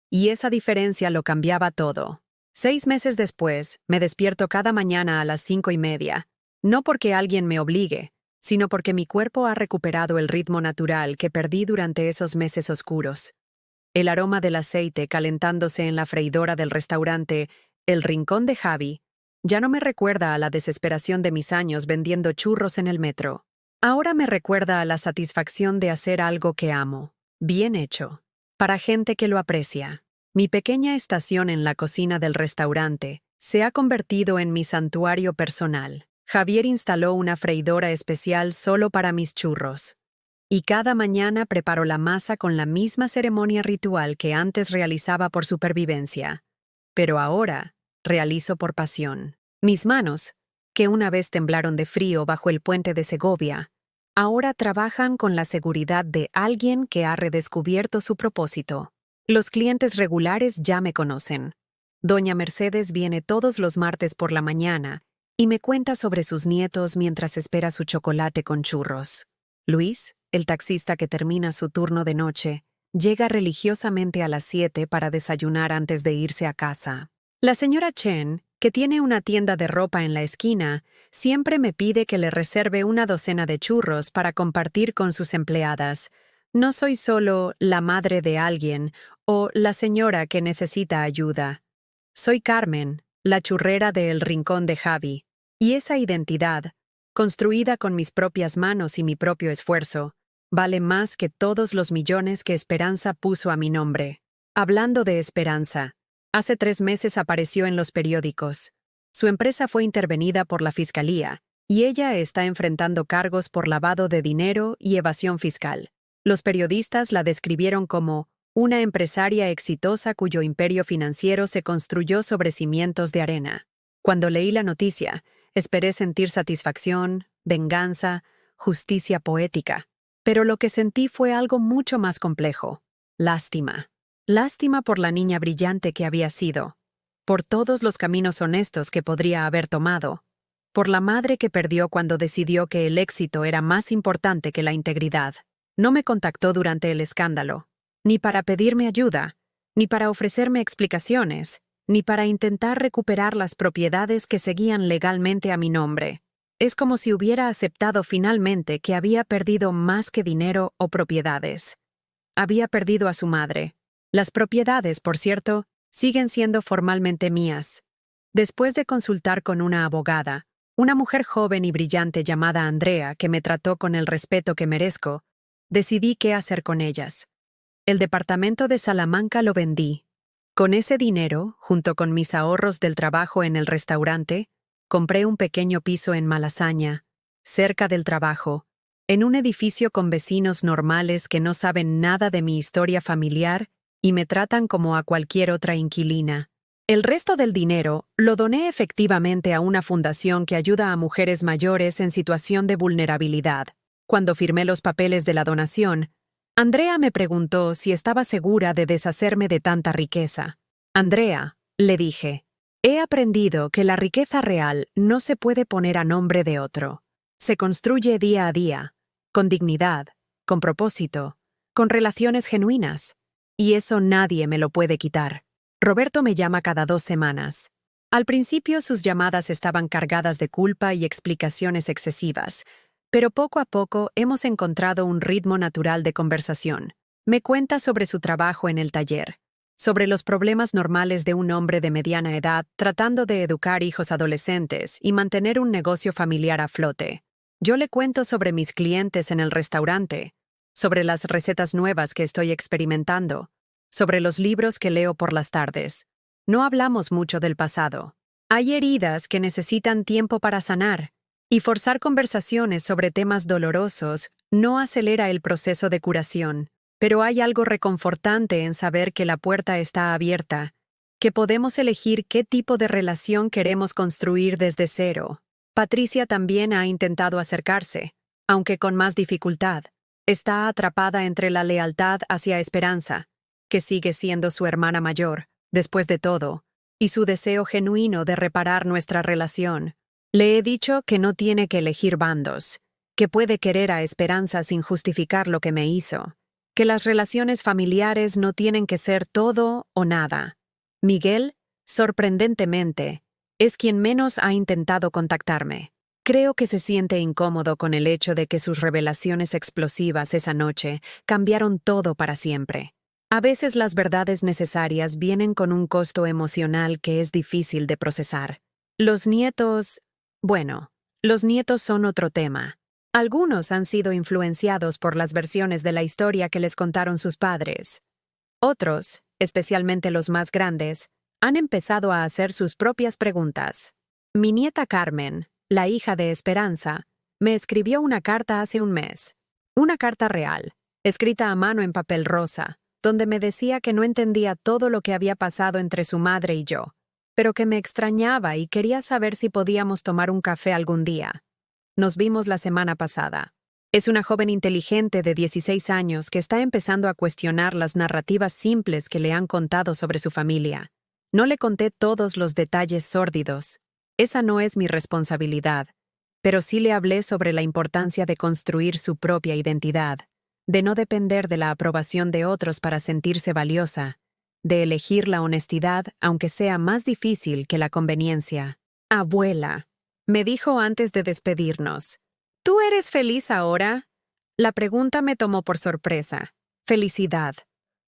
Y esa diferencia lo cambiaba todo. 6 meses después, me despierto cada mañana a las 5:30. No porque alguien me obligue, sino porque mi cuerpo ha recuperado el ritmo natural que perdí durante esos meses oscuros. El aroma del aceite calentándose en la freidora del restaurante El Rincón de Javi ya no me recuerda a la desesperación de mis años vendiendo churros en el metro. Ahora me recuerda a la satisfacción de hacer algo que amo, bien hecho, para gente que lo aprecia. Mi pequeña estación en la cocina del restaurante se ha convertido en mi santuario personal. Javier instaló una freidora especial solo para mis churros. Y cada mañana preparo la masa con la misma ceremonia ritual que antes realizaba por supervivencia. Pero ahora realizo por pasión. Mis manos, que una vez temblaron de frío bajo el puente de Segovia, ahora trabajan con la seguridad de alguien que ha redescubierto su propósito. Los clientes regulares ya me conocen. Doña Mercedes viene todos los martes por la mañana y me cuenta sobre sus nietos mientras espera su chocolate con churros. Luis, el taxista que termina su turno de noche, llega religiosamente a las 7 para desayunar antes de irse a casa. La señora Chen, que tiene una tienda de ropa en la esquina, siempre me pide que le reserve una docena de churros para compartir con sus empleadas. No soy solo la madre de alguien o la señora que necesita ayuda. Soy Carmen, la churrera de El Rincón de Javi. Y esa identidad, construida con mis propias manos y mi propio esfuerzo, vale más que todos los millones que Esperanza puso a mi nombre. Hablando de Esperanza, hace 3 meses apareció en los periódicos. Su empresa fue intervenida por la Fiscalía, y ella está enfrentando cargos por lavado de dinero y evasión fiscal. Los periodistas la describieron como una empresaria exitosa cuyo imperio financiero se construyó sobre cimientos de arena. Cuando leí la noticia, esperé sentir satisfacción, venganza, justicia poética. Pero lo que sentí fue algo mucho más complejo. Lástima. Lástima por la niña brillante que había sido, por todos los caminos honestos que podría haber tomado, por la madre que perdió cuando decidió que el éxito era más importante que la integridad. No me contactó durante el escándalo, ni para pedirme ayuda, ni para ofrecerme explicaciones, ni para intentar recuperar las propiedades que seguían legalmente a mi nombre. Es como si hubiera aceptado finalmente que había perdido más que dinero o propiedades. Había perdido a su madre. Las propiedades, por cierto, siguen siendo formalmente mías. Después de consultar con una abogada, una mujer joven y brillante llamada Andrea, que me trató con el respeto que merezco, decidí qué hacer con ellas. El departamento de Salamanca lo vendí. Con ese dinero, junto con mis ahorros del trabajo en el restaurante, compré un pequeño piso en Malasaña, cerca del trabajo, en un edificio con vecinos normales que no saben nada de mi historia familiar y me tratan como a cualquier otra inquilina. El resto del dinero lo doné efectivamente a una fundación que ayuda a mujeres mayores en situación de vulnerabilidad. Cuando firmé los papeles de la donación, Andrea me preguntó si estaba segura de deshacerme de tanta riqueza. Andrea, le dije, he aprendido que la riqueza real no se puede poner a nombre de otro. Se construye día a día, con dignidad, con propósito, con relaciones genuinas. Y eso nadie me lo puede quitar. Roberto me llama cada 2 semanas. Al principio sus llamadas estaban cargadas de culpa y explicaciones excesivas, pero poco a poco hemos encontrado un ritmo natural de conversación. Me cuenta sobre su trabajo en el taller, sobre los problemas normales de un hombre de mediana edad tratando de educar hijos adolescentes y mantener un negocio familiar a flote. Yo le cuento sobre mis clientes en el restaurante, sobre las recetas nuevas que estoy experimentando, sobre los libros que leo por las tardes. No hablamos mucho del pasado. Hay heridas que necesitan tiempo para sanar, y forzar conversaciones sobre temas dolorosos no acelera el proceso de curación. Pero hay algo reconfortante en saber que la puerta está abierta, que podemos elegir qué tipo de relación queremos construir desde cero. Patricia también ha intentado acercarse, aunque con más dificultad. Está atrapada entre la lealtad hacia Esperanza, que sigue siendo su hermana mayor, después de todo, y su deseo genuino de reparar nuestra relación. Le he dicho que no tiene que elegir bandos, que puede querer a Esperanza sin justificar lo que me hizo, que las relaciones familiares no tienen que ser todo o nada. Miguel, sorprendentemente, es quien menos ha intentado contactarme. Creo que se siente incómodo con el hecho de que sus revelaciones explosivas esa noche cambiaron todo para siempre. A veces las verdades necesarias vienen con un costo emocional que es difícil de procesar. Los nietos son otro tema. Algunos han sido influenciados por las versiones de la historia que les contaron sus padres. Otros, especialmente los más grandes, han empezado a hacer sus propias preguntas. Mi nieta Carmen, la hija de Esperanza, me escribió una carta hace un mes. Una carta real, escrita a mano en papel rosa, donde me decía que no entendía todo lo que había pasado entre su madre y yo, pero que me extrañaba y quería saber si podíamos tomar un café algún día. Nos vimos la semana pasada. Es una joven inteligente de 16 años que está empezando a cuestionar las narrativas simples que le han contado sobre su familia. No le conté todos los detalles sórdidos. Esa no es mi responsabilidad, pero sí le hablé sobre la importancia de construir su propia identidad, de no depender de la aprobación de otros para sentirse valiosa, de elegir la honestidad aunque sea más difícil que la conveniencia. Abuela, me dijo antes de despedirnos, ¿tú eres feliz ahora? La pregunta me tomó por sorpresa. Felicidad.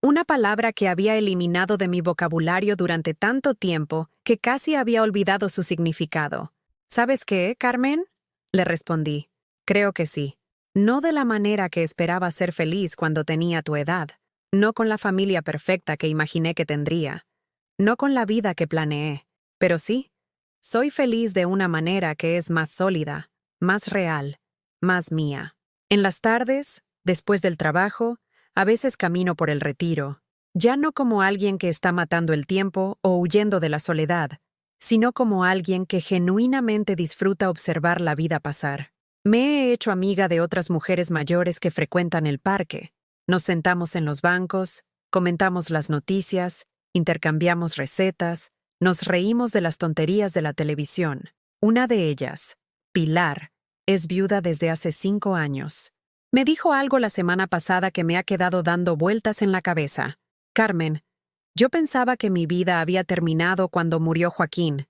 Una palabra que había eliminado de mi vocabulario durante tanto tiempo que casi había olvidado su significado. ¿Sabes qué, Carmen? Le respondí. Creo que sí. No de la manera que esperaba ser feliz cuando tenía tu edad. No con la familia perfecta que imaginé que tendría. No con la vida que planeé. Pero sí, soy feliz de una manera que es más sólida, más real, más mía. En las tardes, después del trabajo, a veces camino por el retiro, ya no como alguien que está matando el tiempo o huyendo de la soledad, sino como alguien que genuinamente disfruta observar la vida pasar. Me he hecho amiga de otras mujeres mayores que frecuentan el parque. Nos sentamos en los bancos, comentamos las noticias, intercambiamos recetas, nos reímos de las tonterías de la televisión. Una de ellas, Pilar, es viuda desde hace 5 años. Me dijo algo la semana pasada que me ha quedado dando vueltas en la cabeza. Carmen, yo pensaba que mi vida había terminado cuando murió Joaquín,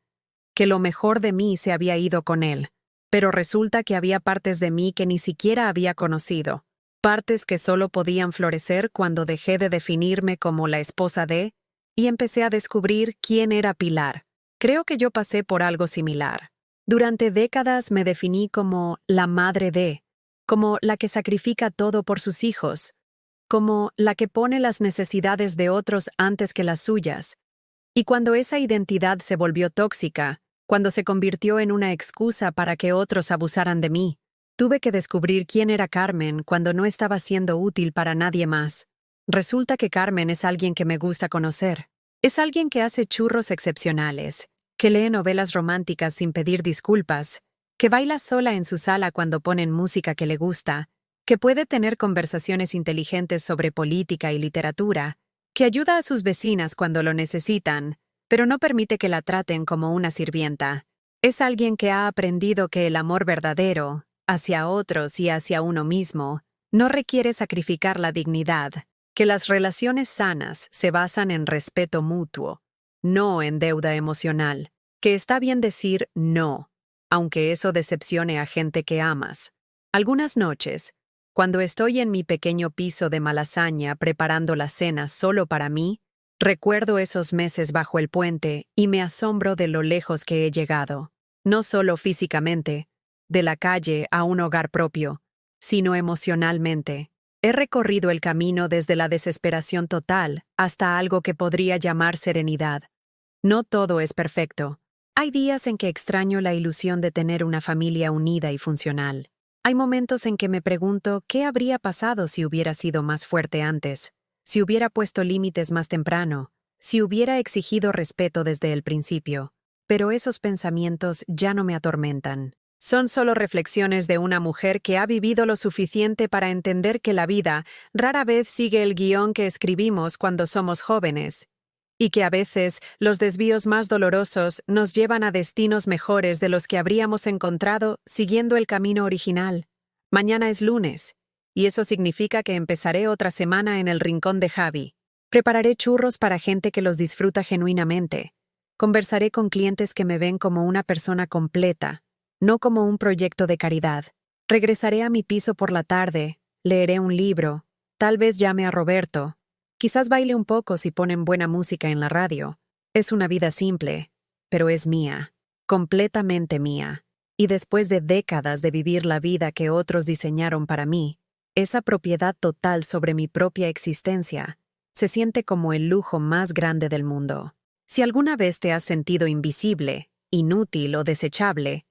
que lo mejor de mí se había ido con él, pero resulta que había partes de mí que ni siquiera había conocido, partes que solo podían florecer cuando dejé de definirme como la esposa de, y empecé a descubrir quién era Pilar. Creo que yo pasé por algo similar. Durante décadas me definí como la madre de, como la que sacrifica todo por sus hijos, como la que pone las necesidades de otros antes que las suyas. Y cuando esa identidad se volvió tóxica, cuando se convirtió en una excusa para que otros abusaran de mí, tuve que descubrir quién era Carmen cuando no estaba siendo útil para nadie más. Resulta que Carmen es alguien que me gusta conocer. Es alguien que hace churros excepcionales, que lee novelas románticas sin pedir disculpas, que baila sola en su sala cuando ponen música que le gusta, que puede tener conversaciones inteligentes sobre política y literatura, que ayuda a sus vecinas cuando lo necesitan, pero no permite que la traten como una sirvienta. Es alguien que ha aprendido que el amor verdadero, hacia otros y hacia uno mismo, no requiere sacrificar la dignidad, que las relaciones sanas se basan en respeto mutuo, no en deuda emocional, que está bien decir no, aunque eso decepcione a gente que amas. Algunas noches, cuando estoy en mi pequeño piso de Malasaña preparando la cena solo para mí, recuerdo esos meses bajo el puente y me asombro de lo lejos que he llegado. No solo físicamente, de la calle a un hogar propio, sino emocionalmente. He recorrido el camino desde la desesperación total hasta algo que podría llamar serenidad. No todo es perfecto. Hay días en que extraño la ilusión de tener una familia unida y funcional. Hay momentos en que me pregunto qué habría pasado si hubiera sido más fuerte antes, si hubiera puesto límites más temprano, si hubiera exigido respeto desde el principio. Pero esos pensamientos ya no me atormentan. Son solo reflexiones de una mujer que ha vivido lo suficiente para entender que la vida rara vez sigue el guión que escribimos cuando somos jóvenes, y que a veces los desvíos más dolorosos nos llevan a destinos mejores de los que habríamos encontrado siguiendo el camino original. Mañana es lunes, y eso significa que empezaré otra semana en el rincón de Javi. Prepararé churros para gente que los disfruta genuinamente. Conversaré con clientes que me ven como una persona completa, no como un proyecto de caridad. Regresaré a mi piso por la tarde, leeré un libro, tal vez llame a Roberto. Quizás baile un poco si ponen buena música en la radio. Es una vida simple, pero es mía, completamente mía. Y después de décadas de vivir la vida que otros diseñaron para mí, esa propiedad total sobre mi propia existencia se siente como el lujo más grande del mundo. Si alguna vez te has sentido invisible, inútil o desechable,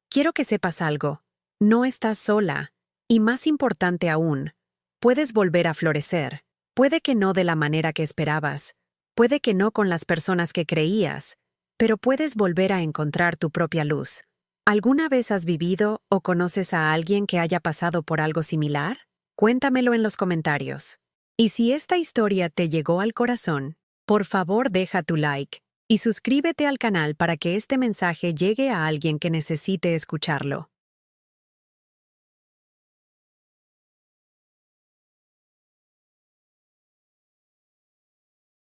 quiero que sepas algo. No estás sola. Y más importante aún, puedes volver a florecer. Puede que no de la manera que esperabas, puede que no con las personas que creías, pero puedes volver a encontrar tu propia luz. ¿Alguna vez has vivido o conoces a alguien que haya pasado por algo similar? Cuéntamelo en los comentarios. Y si esta historia te llegó al corazón, por favor deja tu like y suscríbete al canal para que este mensaje llegue a alguien que necesite escucharlo.